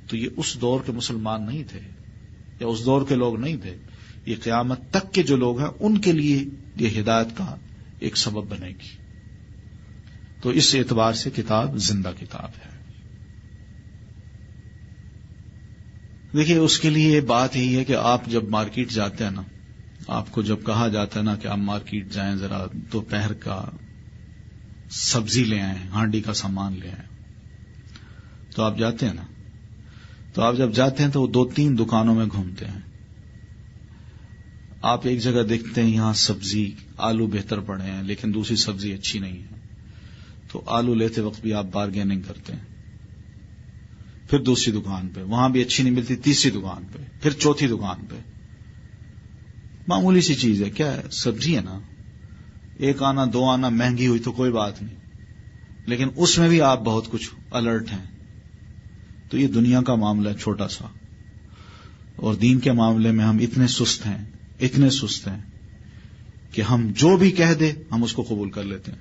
تو یہ اس دور کے مسلمان نہیں تھے یا اس دور کے لوگ نہیں تھے، یہ قیامت تک کے جو لوگ ہیں ان کے لیے یہ ہدایت کا ایک سبب بنے گی. تو اس اعتبار سے کتاب زندہ کتاب ہے. دیکھیے اس کے لیے بات یہی ہے کہ آپ جب مارکیٹ جاتے ہیں نا، آپ کو جب کہا جاتا ہے نا کہ آپ مارکیٹ جائیں ذرا دوپہر کا سبزی لے آئیں، ہانڈی کا سامان لے آئیں، تو آپ جاتے ہیں نا. تو آپ جب جاتے ہیں تو وہ 2-3 دکانوں میں گھومتے ہیں. آپ ایک جگہ دیکھتے ہیں یہاں سبزی آلو بہتر پڑے ہیں لیکن دوسری سبزی اچھی نہیں ہے، تو آلو لیتے وقت بھی آپ بارگیننگ کرتے ہیں. پھر دوسری دکان پہ وہاں بھی اچھی نہیں ملتی، تیسری دکان پہ، پھر چوتھی دکان پہ. معمولی سی چیز ہے، کیا ہے، سبزی ہے نا، 1 آنا 2 آنا مہنگی ہوئی تو کوئی بات نہیں، لیکن اس میں بھی آپ بہت کچھ الرٹ ہیں. تو یہ دنیا کا معاملہ ہے چھوٹا سا، اور دین کے معاملے میں ہم اتنے سست ہیں کہ ہم جو بھی کہہ دے ہم اس کو قبول کر لیتے ہیں.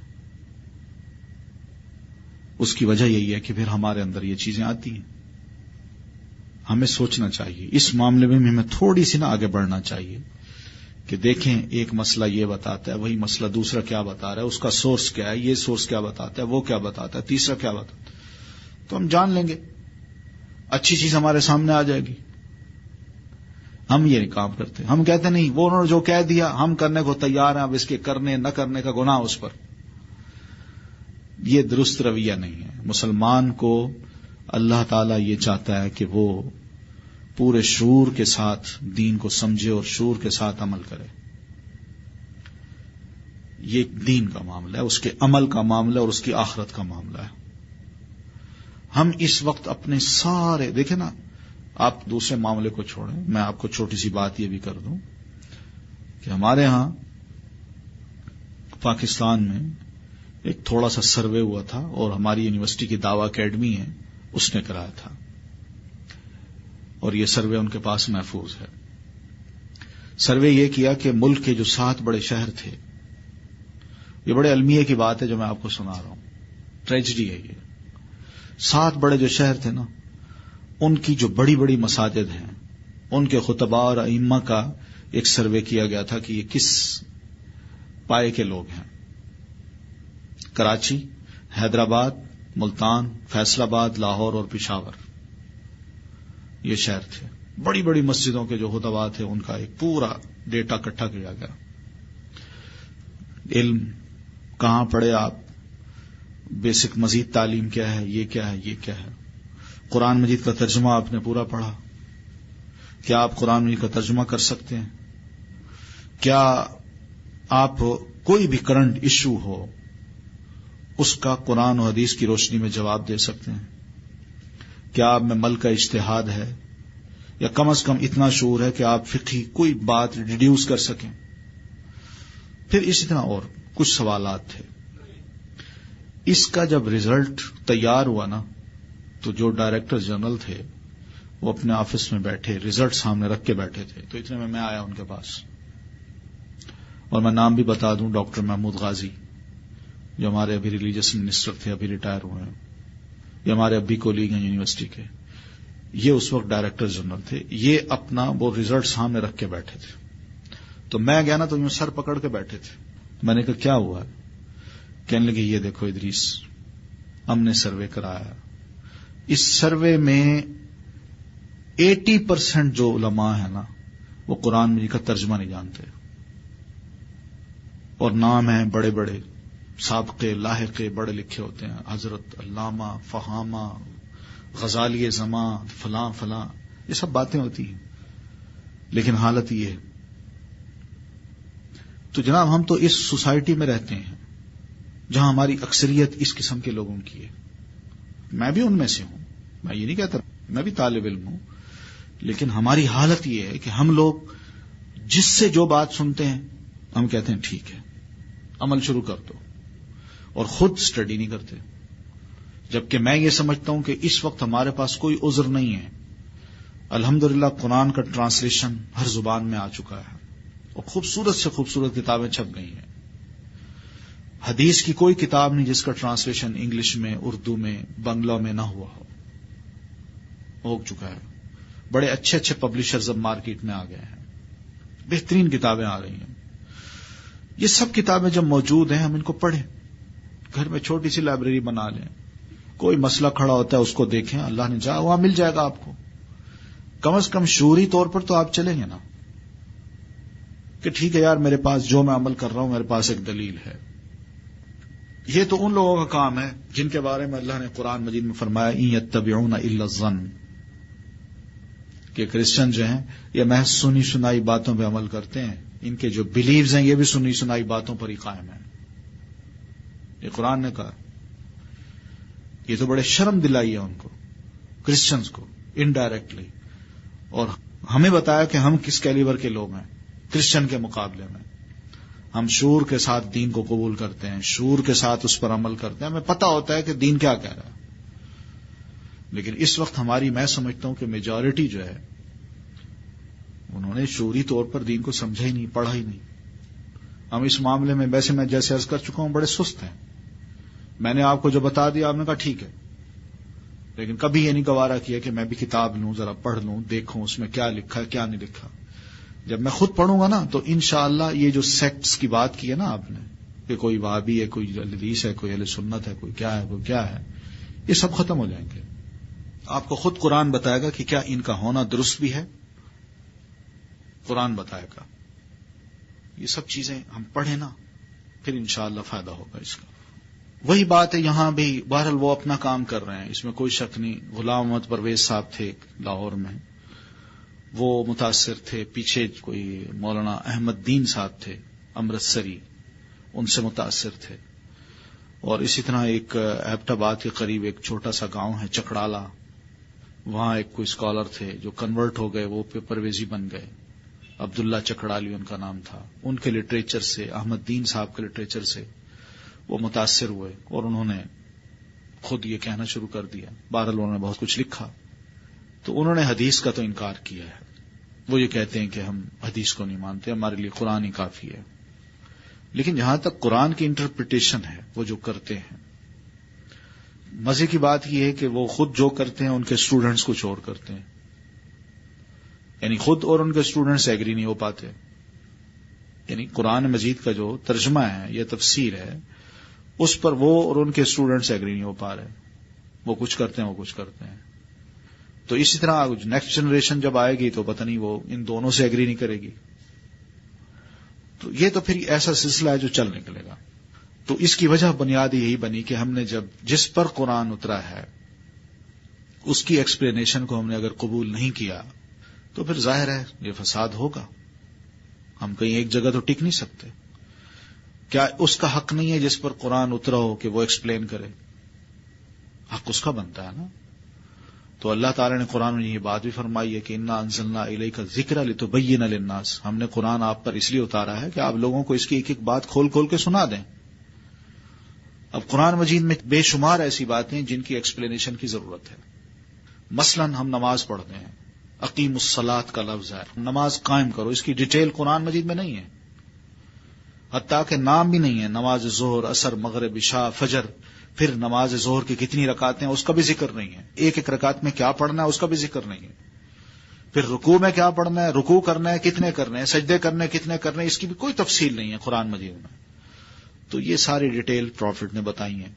اس کی وجہ یہی ہے کہ پھر ہمارے اندر یہ چیزیں آتی ہیں. ہمیں سوچنا چاہیے اس معاملے میں، ہمیں تھوڑی سی نا آگے بڑھنا چاہیے کہ دیکھیں ایک مسئلہ یہ بتاتا ہے، وہی مسئلہ دوسرا کیا بتا رہا ہے، اس کا سورس کیا ہے، یہ سورس کیا بتاتا ہے، وہ کیا بتاتا ہے، تیسرا کیا بتاتا ہے، تو ہم جان لیں گے، اچھی چیز ہمارے سامنے آ جائے گی. ہم یہ نہیں کام کرتے، ہم کہتے نہیں وہ انہوں نے جو کہہ دیا ہم کرنے کو تیار ہیں، اب اس کے کرنے نہ کرنے کا گناہ اس پر. یہ درست رویہ نہیں ہے. مسلمان کو اللہ تعالیٰ یہ چاہتا ہے کہ وہ پورے شعور کے ساتھ دین کو سمجھے اور شعور کے ساتھ عمل کرے. یہ دین کا معاملہ ہے، اس کے عمل کا معاملہ اور اس کی آخرت کا معاملہ ہے. ہم اس وقت اپنے سارے دیکھیں نا، آپ دوسرے معاملے کو چھوڑیں، میں آپ کو چھوٹی سی بات یہ بھی کر دوں کہ ہمارے ہاں پاکستان میں ایک تھوڑا سا سروے ہوا تھا، اور ہماری یونیورسٹی کی دعویٰ اکیڈمی ہے اس نے کرایا تھا، اور یہ سروے ان کے پاس محفوظ ہے. سروے یہ کیا کہ ملک کے جو 7 بڑے شہر تھے، یہ بڑے المیہ کی بات ہے جو میں آپ کو سنا رہا ہوں، ٹریجڈی ہے یہ. 7 بڑے جو شہر تھے نا، ان کی جو بڑی بڑی مساجد ہیں، ان کے خطباء اور ائمہ کا ایک سروے کیا گیا تھا کہ یہ کس پائے کے لوگ ہیں. کراچی، حیدرآباد، ملتان، فیصل آباد، لاہور اور پشاور، یہ شہر تھے. بڑی بڑی مسجدوں کے جو خطباء تھے ان کا ایک پورا ڈیٹا اکٹھا کیا گیا. علم کہاں پڑھے آپ، بیسک مزید تعلیم کیا ہے، یہ کیا ہے، یہ کیا ہے. قرآن مجید کا ترجمہ آپ نے پورا پڑھا، کیا آپ قرآن مجید کا ترجمہ کر سکتے ہیں، کیا آپ کوئی بھی کرنٹ ایشو ہو اس کا قرآن و حدیث کی روشنی میں جواب دے سکتے ہیں، کیا آپ میں مل کا اجتہاد ہے، یا کم از کم اتنا شعور ہے کہ آپ فقہی کوئی بات ریڈیوس کر سکیں. پھر اسی طرح اور کچھ سوالات تھے. اس کا جب رزلٹ تیار ہوا نا، تو جو ڈائریکٹر جنرل تھے وہ اپنے آفس میں بیٹھے، رزلٹ سامنے رکھ کے بیٹھے تھے. تو اتنے میں آیا ان کے پاس، اور میں نام بھی بتا دوں، ڈاکٹر محمود غازی جو ہمارے ابھی ریلیجس منسٹر تھے، ابھی ریٹائر ہوئے ہیں، یہ ہمارے ابھی کولیگ ہیں یونیورسٹی کے. یہ اس وقت ڈائریکٹر جنرل تھے، یہ اپنا وہ ریزلٹ سامنے رکھ کے بیٹھے تھے. تو میں گیا نا تو یوں سر پکڑ کے بیٹھے تھے. میں نے کہا کیا ہوا؟ کہنے لگے یہ دیکھو ادریس، ہم نے سروے کرایا، اس سروے میں 80% جو علماء ہیں نا وہ قرآن مجید کا ترجمہ نہیں جانتے، اور نام ہیں بڑے بڑے سابقے لاحقے بڑے لکھے ہوتے ہیں، حضرت علامہ فہامہ غزالی زمان فلاں فلاں، یہ سب باتیں ہوتی ہیں، لیکن حالت یہ ہے. تو جناب ہم تو اس سوسائٹی میں رہتے ہیں جہاں ہماری اکثریت اس قسم کے لوگوں کی ہے. میں بھی ان میں سے ہوں، میں یہ نہیں کہتا، میں بھی طالب علم ہوں، لیکن ہماری حالت یہ ہے کہ ہم لوگ جس سے جو بات سنتے ہیں ہم کہتے ہیں ٹھیک ہے عمل شروع کر دو، اور خود سٹڈی نہیں کرتے. جبکہ میں یہ سمجھتا ہوں کہ اس وقت ہمارے پاس کوئی عذر نہیں ہے. الحمدللہ قرآن کا ٹرانسلیشن ہر زبان میں آ چکا ہے، اور خوبصورت سے خوبصورت کتابیں چھپ گئی ہیں. حدیث کی کوئی کتاب نہیں جس کا ٹرانسلیشن انگلش میں، اردو میں، بنگلہ میں نہ ہوا ہو چکا ہے. بڑے اچھے اچھے پبلشرز اب مارکیٹ میں آ گئے ہیں، بہترین کتابیں آ رہی ہیں. یہ سب کتابیں جب موجود ہیں ہم ان کو پڑھیں، گھر میں چھوٹی سی لائبریری بنا لیں، کوئی مسئلہ کھڑا ہوتا ہے اس کو دیکھیں، اللہ نے چاہا وہاں مل جائے گا آپ کو. کم از کم شعوری طور پر تو آپ چلیں گے نا کہ ٹھیک ہے یار میرے پاس جو میں عمل کر رہا ہوں میرے پاس ایک دلیل ہے. یہ تو ان لوگوں کا کام ہے جن کے بارے میں اللہ نے قرآن مجید میں فرمایا ان یتبعون الا الظن، کہ کرسچن جو ہیں یہ محض سنی سنائی باتوں پہ عمل کرتے ہیں، ان کے جو بلیوز ہیں یہ بھی سنی سنائی باتوں پر ہی قائم ہیں. یہ قرآن نے کہا. یہ تو بڑے شرم دلائی ہے ان کو، کرسچنز کو انڈائریکٹلی، اور ہمیں بتایا کہ ہم کس کیلیبر کے لوگ ہیں. کرسچن کے مقابلے میں ہم شعور کے ساتھ دین کو قبول کرتے ہیں، شعور کے ساتھ اس پر عمل کرتے ہیں، ہمیں پتہ ہوتا ہے کہ دین کیا کہہ رہا ہے. لیکن اس وقت ہماری، میں سمجھتا ہوں کہ میجورٹی جو ہے انہوں نے شعوری طور پر دین کو سمجھا ہی نہیں، پڑھا ہی نہیں. ہم اس معاملے میں ویسے میں جیسے عرض کر چکا ہوں بڑے سست ہیں. میں نے آپ کو جو بتا دیا آپ نے کہا ٹھیک ہے، لیکن کبھی یہ نہیں گوارا کیا کہ میں بھی کتاب لوں، ذرا پڑھ لوں، دیکھوں اس میں کیا لکھا ہے کیا نہیں لکھا. جب میں خود پڑھوں گا نا تو انشاءاللہ یہ جو سیکٹس کی بات کی ہے نا آپ نے کہ کوئی وہابی ہے، کوئی حدیث ہے، کوئی اہل سنت ہے، کوئی کیا ہے، کوئی کیا ہے، یہ سب ختم ہو جائیں گے. آپ کو خود قرآن بتائے گا کہ کیا ان کا ہونا درست بھی ہے، قرآن بتائے گا. یہ سب چیزیں ہم پڑھیں نا پھر انشاءاللہ فائدہ ہوگا اس کا. وہی بات ہے یہاں بھی، بہرحال وہ اپنا کام کر رہے ہیں، اس میں کوئی شک نہیں. غلام محمد پرویز صاحب تھے لاہور میں، وہ متاثر تھے. پیچھے کوئی مولانا احمد دین صاحب تھے امرتسری، ان سے متاثر تھے. اور اسی طرح ایک ایبٹ آباد کے قریب ایک چھوٹا سا گاؤں ہے چکڑالا، وہاں ایک کوئی اسکالر تھے جو کنورٹ ہو گئے، وہ پرویزی بن گئے. عبداللہ چکڑالی ان کا نام تھا. ان کے لٹریچر سے، احمد دین صاحب کے لٹریچر سے وہ متاثر ہوئے اور انہوں نے خود یہ کہنا شروع کر دیا. بہرحال انہوں نے بہت کچھ لکھا. تو انہوں نے حدیث کا تو انکار کیا ہے. وہ یہ کہتے ہیں کہ ہم حدیث کو نہیں مانتے، ہمارے لیے قرآن ہی کافی ہے. لیکن جہاں تک قرآن کی انٹرپریٹیشن ہے وہ جو کرتے ہیں، مزے کی بات یہ ہے کہ وہ خود جو کرتے ہیں ان کے اسٹوڈنٹس کچھ اور کرتے ہیں. یعنی خود اور ان کے اسٹوڈنٹس ایگری نہیں ہو پاتے. یعنی قرآن مجید کا جو ترجمہ ہے یا تفسیر ہے اس پر وہ اور ان کے اسٹوڈنٹس ایگری نہیں ہو پا رہے. وہ کچھ کرتے ہیں، وہ کچھ کرتے ہیں. تو اسی طرح نیکسٹ جنریشن جب آئے گی تو پتہ نہیں وہ ان دونوں سے ایگری نہیں کرے گی. تو یہ تو پھر ایسا سلسلہ ہے جو چل نکلے گا. تو اس کی وجہ بنیادی یہی بنی کہ ہم نے جب جس پر قرآن اترا ہے اس کی ایکسپلینیشن کو ہم نے اگر قبول نہیں کیا تو پھر ظاہر ہے یہ فساد ہوگا. ہم کہیں ایک جگہ تو ٹک نہیں سکتے. کیا اس کا حق نہیں ہے جس پر قرآن اترا ہو کہ وہ ایکسپلین کرے؟ حق اس کا بنتا ہے نا. تو اللہ تعالی نے قرآن میں یہ بات بھی فرمائی ہے کہ انا انزلنا الیک الذکر لتبین للناس، ہم نے قرآن آپ پر اس لیے اتارا ہے کہ آپ لوگوں کو اس کی ایک ایک بات کھول کھول کے سنا دیں. اب قرآن مجید میں بے شمار ایسی باتیں جن کی ایکسپلینیشن کی ضرورت ہے. مثلا ہم نماز پڑھتے ہیں، اقیم الصلاۃ کا لفظ ہے، نماز قائم کرو، اس کی ڈیٹیل قرآن مجید میں نہیں ہے. حتیٰ کہ نام بھی نہیں ہے. نماز ظہر، عصر، مغرب، عشاء، فجر، پھر نماز ظہر کی کتنی رکعتیں اس کا بھی ذکر نہیں ہے، ایک ایک رکعت میں کیا پڑھنا ہے اس کا بھی ذکر نہیں ہے، پھر رکوع میں کیا پڑھنا ہے، رکوع کرنا ہے کتنے کرنے ہیں، سجدے کرنے کتنے کرنے ہیں، اس کی بھی کوئی تفصیل نہیں ہے قرآن مجید میں. تو یہ ساری ڈیٹیل پروفٹ نے بتائی ہیں.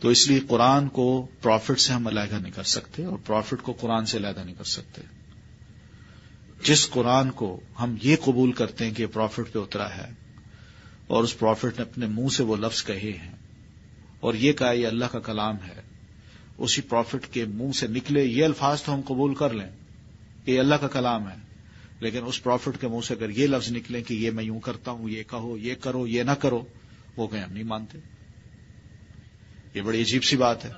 تو اس لیے قرآن کو پروفٹ سے ہم علیحدہ نہیں کر سکتے اور پروفٹ کو قرآن سے علیحدہ نہیں کر سکتے. جس قرآن کو ہم یہ قبول کرتے ہیں کہ پروفٹ پہ اترا ہے اور اس پروفٹ نے اپنے منہ سے وہ لفظ کہے ہیں اور یہ کہا یہ اللہ کا کلام ہے، اسی پروفٹ کے منہ سے نکلے یہ الفاظ تو ہم قبول کر لیں کہ یہ اللہ کا کلام ہے، لیکن اس پروفٹ کے منہ سے اگر یہ لفظ نکلیں کہ یہ میں یوں کرتا ہوں، یہ کہو، یہ کرو، یہ نہ کرو، وہ کہیں ہم نہیں مانتے. یہ بڑی عجیب سی بات ہے.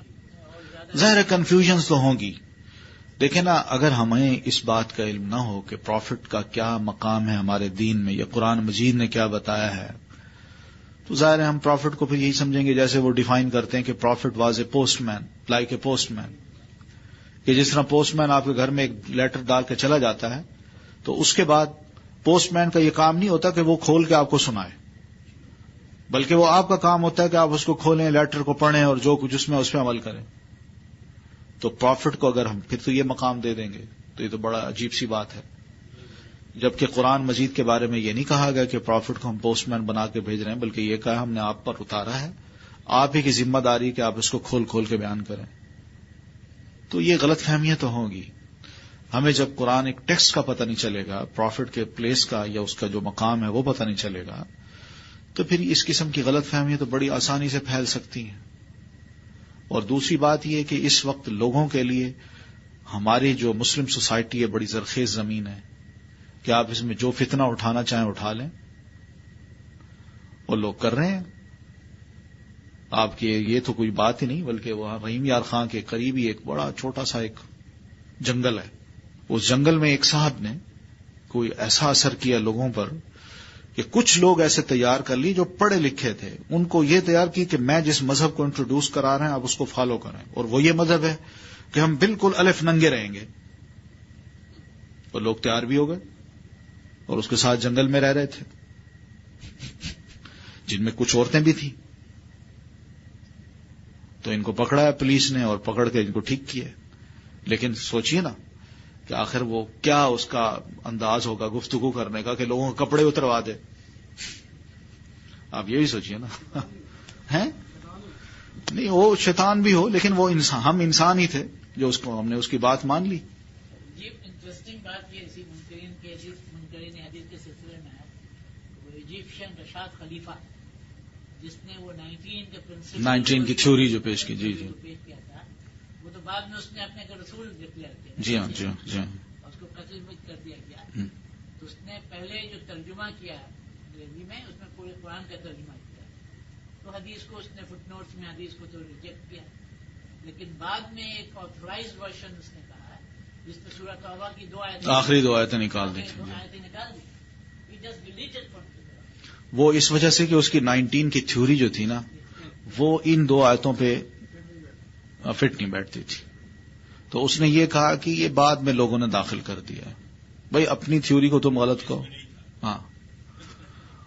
ظاہر کنفیوژنز تو ہوں گی. دیکھیں نا، اگر ہمیں اس بات کا علم نہ ہو کہ پروفٹ کا کیا مقام ہے ہمارے دین میں یا قرآن مجید نے کیا بتایا ہے، تو ظاہر ہے ہم پروفٹ کو پھر یہی سمجھیں گے جیسے وہ ڈیفائن کرتے ہیں کہ پروفٹ واز اے پوسٹ مین، لائک اے پوسٹ مین، کہ جس طرح پوسٹ مین آپ کے گھر میں ایک لیٹر ڈال کے چلا جاتا ہے تو اس کے بعد پوسٹ مین کا یہ کام نہیں ہوتا کہ وہ کھول کے آپ کو سنائے، بلکہ وہ آپ کا کام ہوتا ہے کہ آپ اس کو کھولیں، لیٹر کو پڑھیں اور جو کچھ اس میں اس پہ عمل کریں. تو پروفٹ کو اگر ہم پھر تو یہ مقام دے دیں گے تو یہ تو بڑا عجیب سی بات ہے. جبکہ قرآن مجید کے بارے میں یہ نہیں کہا گیا کہ پروفٹ کو ہم پوسٹ مین بنا کے بھیج رہے ہیں، بلکہ یہ کہا ہم نے آپ پر اتارا ہے، آپ ہی کی ذمہ داری کہ آپ اس کو کھول کھول کے بیان کریں. تو یہ غلط فہمیاں تو ہوں گی. ہمیں جب قرآن ایک ٹیکسٹ کا پتہ نہیں چلے گا، پروفٹ کے پلیس کا یا اس کا جو مقام ہے وہ پتہ نہیں چلے گا، تو پھر اس قسم کی غلط فہمیاں تو بڑی آسانی سے پھیل سکتی ہیں. اور دوسری بات یہ کہ اس وقت لوگوں کے لیے ہماری جو مسلم سوسائٹی ہے بڑی زرخیز زمین ہے کہ آپ اس میں جو فتنہ اٹھانا چاہیں اٹھا لیں، اور لوگ کر رہے ہیں. آپ کی یہ تو کوئی بات ہی نہیں، بلکہ وہاں رحیم یار خان کے قریب ہی ایک بڑا چھوٹا سا ایک جنگل ہے. اس جنگل میں ایک صاحب نے کوئی ایسا اثر کیا لوگوں پر کہ کچھ لوگ ایسے تیار کر لی جو پڑھے لکھے تھے، ان کو یہ تیار کی کہ میں جس مذہب کو انٹروڈیوس کرا رہے ہیں آپ اس کو فالو کریں، اور وہ یہ مذہب ہے کہ ہم بالکل الف ننگے رہیں گے. اور لوگ تیار بھی ہو گئے اور اس کے ساتھ جنگل میں رہ رہے تھے، جن میں کچھ عورتیں بھی تھیں. تو ان کو پکڑا ہے پولیس نے اور پکڑ کے ان کو ٹھیک کیا. لیکن سوچئے نا کہ آخر وہ کیا اس کا انداز ہوگا گفتگو کرنے کا کہ لوگوں کے کپڑے اتروا دے. آپ یہ بھی سوچئے نا. ہیں نہیں، وہ شیطان بھی ہو لیکن وہ انسان، ہم انسان ہی تھے جو اس کو ہم نے اس کی بات مان لی. یہ انٹرسٹنگ بات یہ اسی منکرین حدیث کے سلسلے میں ہے. وہ ایجپشین رشاد خلیفہ جس نے وہ 19 کے پرنسپل 19 کی تھیوری جو پیش کی، جی جی پیش کیا تھا، وہ تو بعد میں اس نے اپنے کو رسول ڈکلیئر کیا. جی ہاں جی ہاں جی ہاں. اس کو قتل کر دیا گیا. تو اس نے پہلے جو ترجمہ کیا انگریزی میں، اس میں پورے قرآن کا ترجمہ کیا. تو حدیث کو اس نے فٹ نوٹس میں حدیث کو تو ریجیکٹ کیا، لیکن بعد میں ایک آتھورائزڈ ورژن اس نے کہا جس میں سورہ توبہ کی 2 آیتیں، آخری 2 آیتیں نکال دی تھی. 2 آیتیں نکال دی. He just deleted from the وہ اس وجہ سے کہ اس کی 19 کی تھیوری جو تھی نا وہ ان 2 آیتوں پہ فٹ نہیں بیٹھتی تھی. تو اس نے یہ کہا کہ یہ بعد میں لوگوں نے داخل کر دیا ہے. بھائی اپنی تھیوری کو تم غلط کہو، ہاں،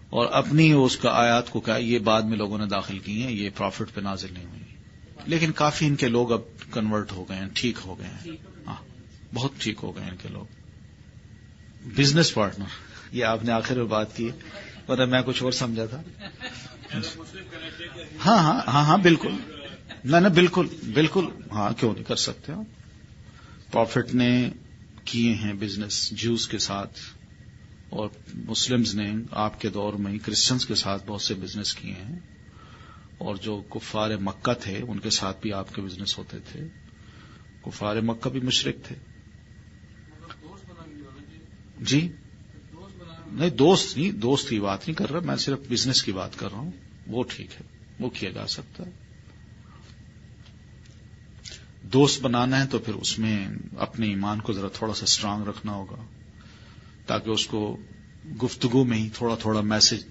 اور اپنی اس کا آیات کو کہا یہ بعد میں لوگوں نے داخل کی ہیں، یہ پروفٹ پہ نازل نہیں ہوئی. لیکن کافی ان کے لوگ اب کنورٹ ہو گئے ہیں، ٹھیک ہو گئے ہیں. ہاں، بہت ٹھیک ہو گئے ہیں ان کے لوگ. بزنس پارٹنر، یہ آپ نے آخر میں بات کی، ورنہ میں کچھ اور سمجھا تھا. ہاں ہاں ہاں ہاں بالکل، نہ بالکل بالکل، ہاں کیوں نہیں کر سکتے. پروفٹ نے کیے ہیں بزنس جوز کے ساتھ، اور مسلمز نے آپ کے دور میں کرسچنز کے ساتھ بہت سے بزنس کیے ہیں، اور جو کفار مکہ تھے ان کے ساتھ بھی آپ کے بزنس ہوتے تھے. کفار مکہ بھی مشرک تھے. جی نہیں، دوست نہیں، دوست کی بات نہیں کر رہا میں، صرف بزنس کی بات کر رہا ہوں. وہ ٹھیک ہے، وہ کیا جا سکتا ہے. دوست بنانا ہے تو پھر اس میں اپنے ایمان کو ذرا تھوڑا سا اسٹرانگ رکھنا ہوگا، تاکہ اس کو گفتگو میں ہی تھوڑا تھوڑا میسج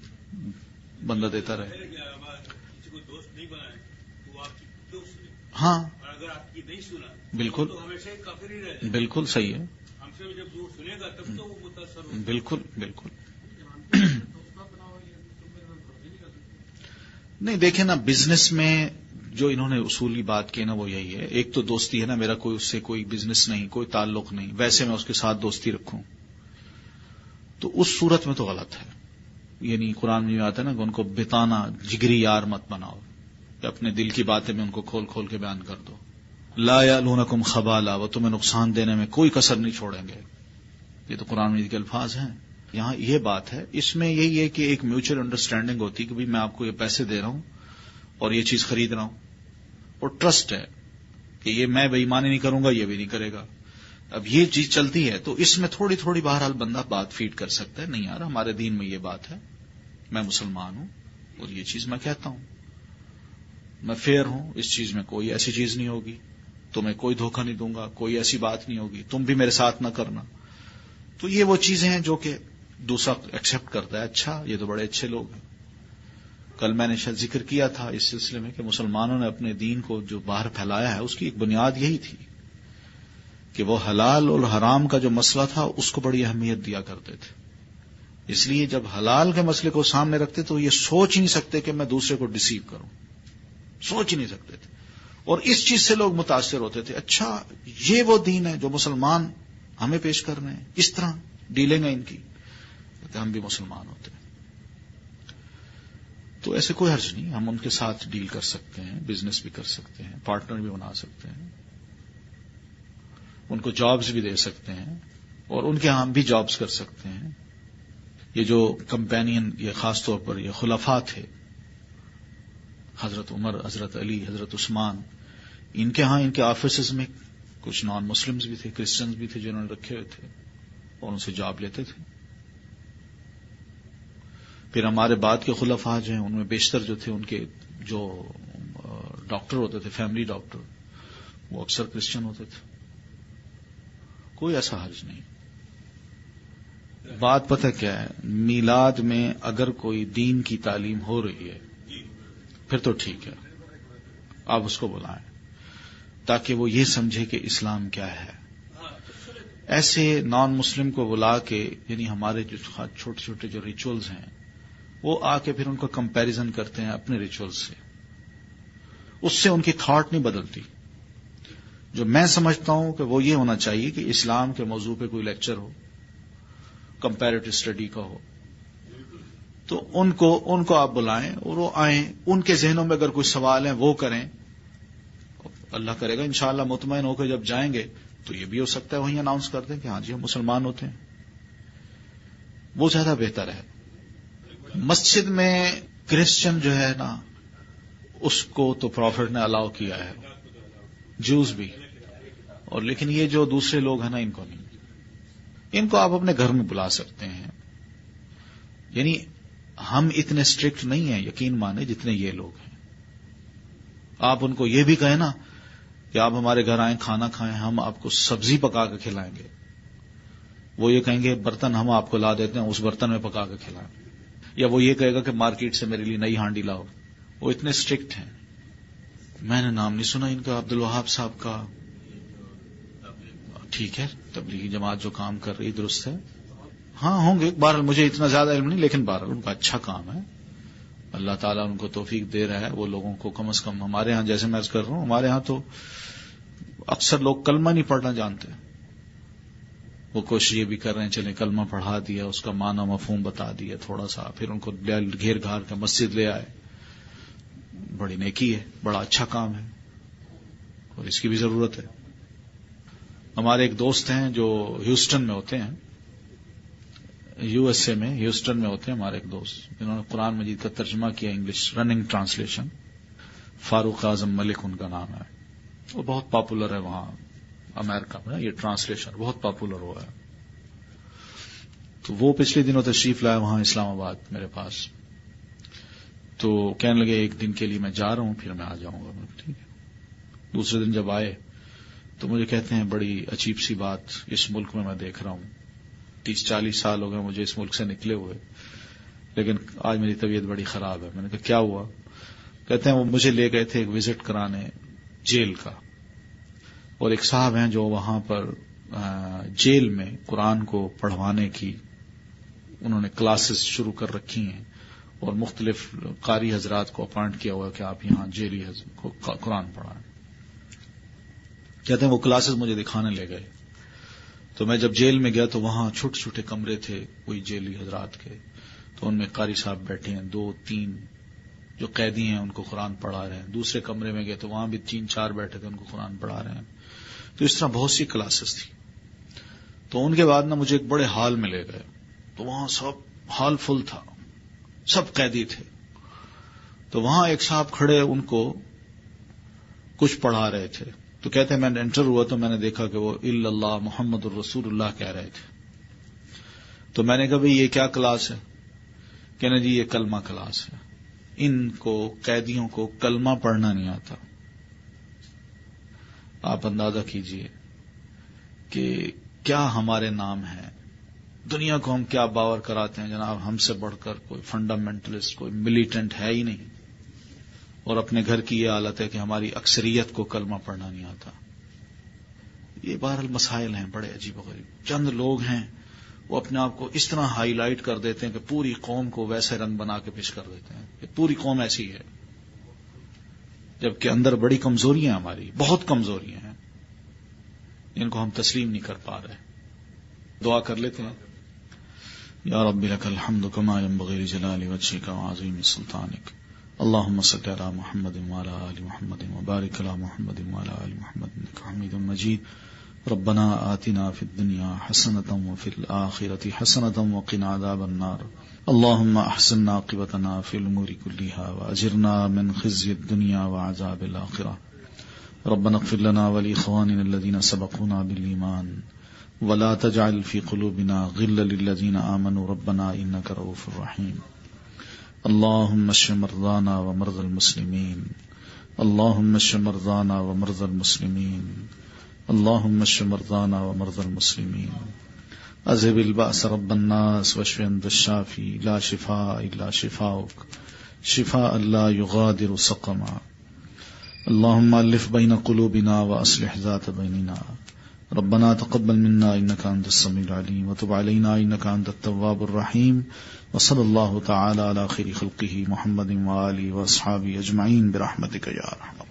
بندہ دیتا رہے. ہاں بالکل بالکل صحیح ہے. بالکل بالکل. نہیں دیکھیں نا، بزنس میں جو انہوں نے اصولی بات کی نا وہ یہی ہے. ایک تو دوستی ہے نا، میرا کوئی اس سے کوئی بزنس نہیں، کوئی تعلق نہیں، ویسے میں اس کے ساتھ دوستی رکھوں تو اس صورت میں تو غلط ہے. یعنی قرآن میں آتا ہے نا کہ ان کو بتانا جگری یار مت بناؤ، کہ اپنے دل کی باتیں میں ان کو کھول کھول کے بیان کر دو. لا یعلونکم خبالا، وہ تمہیں نقصان دینے میں کوئی کسر نہیں چھوڑیں گے. یہ تو قرآن مجید کے الفاظ ہیں. یہاں یہ بات ہے، اس میں یہی ہے کہ ایک میوچل انڈرسٹینڈنگ ہوتی کہ میں آپ کو یہ پیسے دے رہا ہوں اور یہ چیز خرید رہا ہوں، اور ٹرسٹ ہے کہ یہ میں بے ایمانی نہیں کروں گا، یہ بھی نہیں کرے گا. اب یہ چیز چلتی ہے تو اس میں تھوڑی تھوڑی بہرحال بندہ بات فیڈ کر سکتا ہے. نہیں یار ہمارے دین میں یہ بات ہے، میں مسلمان ہوں اور یہ چیز میں کہتا ہوں، میں فیئر ہوں، اس چیز میں کوئی ایسی چیز نہیں ہوگی، تمہیں کوئی دھوکہ نہیں دوں گا، کوئی ایسی بات نہیں ہوگی، تم بھی میرے ساتھ نہ کرنا. تو یہ وہ چیزیں ہیں جو کہ دوسرا ایکسپٹ کرتا ہے. اچھا یہ تو بڑے اچھے لوگ ہیں. کل میں نے شاید ذکر کیا تھا اس سلسلے میں کہ مسلمانوں نے اپنے دین کو جو باہر پھیلایا ہے اس کی ایک بنیاد یہی تھی کہ وہ حلال اور حرام کا جو مسئلہ تھا اس کو بڑی اہمیت دیا کرتے تھے. اس لیے جب حلال کے مسئلے کو سامنے رکھتے تو یہ سوچ ہی نہیں سکتے کہ میں دوسرے کو ڈیسیو کروں، سوچ ہی نہیں سکتے تھے. اور اس چیز سے لوگ متاثر ہوتے تھے، اچھا یہ وہ دین ہے جو مسلمان ہمیں پیش کر رہے ہیں، اس طرح ڈیلنگ ہے ان کی، کہ ہم بھی مسلمان ہوتے ہیں. تو ایسے کوئی حرج نہیں، ہم ان کے ساتھ ڈیل کر سکتے ہیں، بزنس بھی کر سکتے ہیں، پارٹنر بھی بنا سکتے ہیں، ان کو جابز بھی دے سکتے ہیں اور ان کے ہم بھی جابز کر سکتے ہیں. یہ جو کمپینین، یہ خاص طور پر یہ خلفاء تھے، حضرت عمر، حضرت علی، حضرت عثمان، ان کے ہاں ان کے آفیسز میں کچھ نان مسلمز بھی تھے، کرسچنز بھی تھے جنہوں نے رکھے ہوئے تھے اور ان سے جاب لیتے تھے. پھر ہمارے بعد کے خلفاء جو ہیں ان میں بیشتر جو تھے ان کے جو ڈاکٹر ہوتے تھے، فیملی ڈاکٹر، وہ اکثر کرسچن ہوتے تھے. کوئی ایسا حرج نہیں. بات پتہ کیا ہے، میلاد میں اگر کوئی دین کی تعلیم ہو رہی ہے پھر تو ٹھیک ہے، آپ اس کو بلائیں تاکہ وہ یہ سمجھے کہ اسلام کیا ہے. ایسے نان مسلم کو بلا کے، یعنی ہمارے جو چھوٹے چھوٹے جو ریچولز ہیں وہ آ کے پھر ان کو کمپیریزن کرتے ہیں اپنے ریچولز سے، اس سے ان کی تھاٹ نہیں بدلتی. جو میں سمجھتا ہوں کہ وہ یہ ہونا چاہیے کہ اسلام کے موضوع پہ کوئی لیکچر ہو، کمپیریٹو اسٹڈی کا ہو، تو ان کو آپ بلائیں اور وہ آئیں، ان کے ذہنوں میں اگر کوئی سوال ہیں وہ کریں. اللہ کرے گا انشاءاللہ مطمئن ہو کے جب جائیں گے تو یہ بھی ہو سکتا ہے وہیں اناؤنس کر دیں کہ ہاں جی ہم مسلمان ہوتے ہیں. وہ زیادہ بہتر ہے. مسجد میں کرسچن جو ہے نا اس کو تو پروفٹ نے الاؤ کیا ہے، جوز بھی، اور لیکن یہ جو دوسرے لوگ ہیں نا ان کو نہیں. ان کو آپ اپنے گھر میں بلا سکتے ہیں. یعنی ہم اتنے اسٹرکٹ نہیں ہیں، یقین مانے، جتنے یہ لوگ ہیں. آپ ان کو یہ بھی کہیں نا کہ آپ ہمارے گھر آئیں، کھانا کھائیں، ہم آپ کو سبزی پکا کے کھلائیں گے. وہ یہ کہیں گے برتن ہم آپ کو لا دیتے ہیں، اس برتن میں پکا کے کھلائیں. یا وہ یہ کہے گا کہ مارکیٹ سے میرے لیے نئی ہانڈی لاؤ. وہ اتنے اسٹرکٹ ہیں. میں نے نام نہیں سنا ان کا، عبد الوہاب صاحب کا. ٹھیک ہے، تبلیغی جماعت جو کام کر رہی درست ہے. ہاں ہوں گے، بہرحال مجھے اتنا زیادہ علم نہیں، لیکن بہرحال ان کا اچھا کام ہے. اللہ تعالیٰ ان کو توفیق دے رہا ہے. وہ لوگوں کو کم از کم، ہمارے ہاں جیسے میں کر رہا ہوں، ہمارے ہاں تو اکثر لوگ کلمہ نہیں پڑھنا جانتے. وہ کوشش یہ بھی کر رہے ہیں چلیں کلمہ پڑھا دیا، اس کا معنی مفہوم بتا دیا تھوڑا سا، پھر ان کو گھیر گھار کے مسجد لے آئے. بڑی نیکی ہے، بڑا اچھا کام ہے اور اس کی بھی ضرورت ہے. ہمارے ایک دوست ہیں جو ہیوسٹن میں ہوتے ہیں، یو ایس اے میں، ہیوسٹن میں ہوتے ہیں ہمارے ایک دوست، جنہوں نے قرآن مجید کا ترجمہ کیا انگلش، رننگ ٹرانسلیشن. فاروق اعظم ملک ان کا نام ہے. وہ بہت پاپولر ہے وہاں امریکہ میں، یہ ٹرانسلیشن بہت پاپولر ہوا ہے. تو وہ پچھلے دنوں تشریف لائے وہاں اسلام آباد میرے پاس. تو کہنے لگے ایک دن کے لیے میں جا رہا ہوں، پھر میں آ جاؤں گا. ٹھیک ہے. دوسرے دن جب آئے تو مجھے کہتے ہیں بڑی عجیب سی بات اس ملک میں دیکھ رہا ہوں. 30-40 سال ہو گئے مجھے اس ملک سے نکلے ہوئے، لیکن آج میری طبیعت بڑی خراب ہے. میں نے کہا کیا ہوا؟ کہتے ہیں وہ مجھے لے گئے تھے ایک وزٹ کرانے جیل کا، اور ایک صاحب ہیں جو وہاں پر جیل میں قرآن کو پڑھوانے کی انہوں نے کلاسز شروع کر رکھی ہیں، اور مختلف قاری حضرات کو اپوائنٹ کیا ہوا کہ آپ یہاں جیلی کو قرآن پڑھائیں. کہتے ہیں وہ کلاسز مجھے دکھانے لے گئے. تو میں جب جیل میں گیا تو وہاں چھوٹے چھوٹے کمرے تھے کوئی جیلی حضرات کے، تو ان میں قاری صاحب بیٹھے ہیں، 2-3 جو قیدی ہیں ان کو قرآن پڑھا رہے ہیں. دوسرے کمرے میں گئے تو وہاں بھی 3-4 بیٹھے تھے، ان کو قرآن پڑھا رہے ہیں. تو اس طرح بہت سی کلاسز تھی. تو ان کے بعد نا مجھے ایک بڑے ہال میں لے گئے، تو وہاں سب ہال فل تھا، سب قیدی تھے. تو وہاں ایک صاحب کھڑے ان کو کچھ پڑھا رہے تھے. تو کہتے ہیں میں نے انٹر ہوا تو میں نے دیکھا کہ وہ الا اللہ محمد الرسول اللہ کہہ رہے تھے. تو میں نے کہا بھئی یہ کیا کلاس ہے؟ کہنے جی یہ کلمہ کلاس ہے. ان کو قیدیوں کو کلمہ پڑھنا نہیں آتا. آپ اندازہ کیجئے کہ کیا ہمارے نام ہیں. دنیا کو ہم کیا باور کراتے ہیں جناب ہم سے بڑھ کر کوئی فنڈامنٹلسٹ کوئی ملیٹنٹ ہے ہی نہیں، اور اپنے گھر کی یہ حالت ہے کہ ہماری اکثریت کو کلمہ پڑھنا نہیں آتا. یہ بہرحال مسائل ہیں بڑے عجیب و غریب. چند لوگ ہیں وہ اپنے آپ کو اس طرح ہائی لائٹ کر دیتے ہیں کہ پوری قوم کو ویسے رنگ بنا کے پیش کر دیتے ہیں کہ پوری قوم ایسی ہے، جبکہ اندر بڑی کمزوریاں ہماری، بہت کمزوریاں ہیں جن کو ہم تسلیم نہیں کر پا رہے. دعا کر لیتے ہیں. یا رب لک الحمد کما ينبغي لجلال وجهك وعظیم سلطانك. اللهم صل على محمد وعلى آل محمد وبارك على محمد وعلى آل محمد انك حميد مجيد. ربنا آتنا في الدنيا حسنة وفي الآخرة حسنة وقنا عذاب النار. اللهم احسن عاقبتنا في الأمور كلها وأجرنا من خزي الدنيا وعذاب الآخرة. ربنا اغفر لنا ولإخواننا الذين سبقونا بالإيمان ولا تجعل في قلوبنا غلا للذين آمنوا ربنا إنك رؤوف رحيم. اللهم اشف مرضانا ومرضى المسلمين. اللهم اشف مرضانا ومرضى المسلمين. اللهم اشف مرضانا ومرضى المسلمين. اذهب البأس رب الناس واشف انت الشافي لا شفاء الا شفاؤك شفاء لا يغادر سقما. اللهم الف بين قلوبنا واصلح ذات بيننا. ربنا تقبل منا انك انت السميع العليم وتب علينا انك انت التواب الرحيم. وصلى الله تعالى على خير خلقه محمد وآله واصحابه اجمعين برحمتك يا ارحم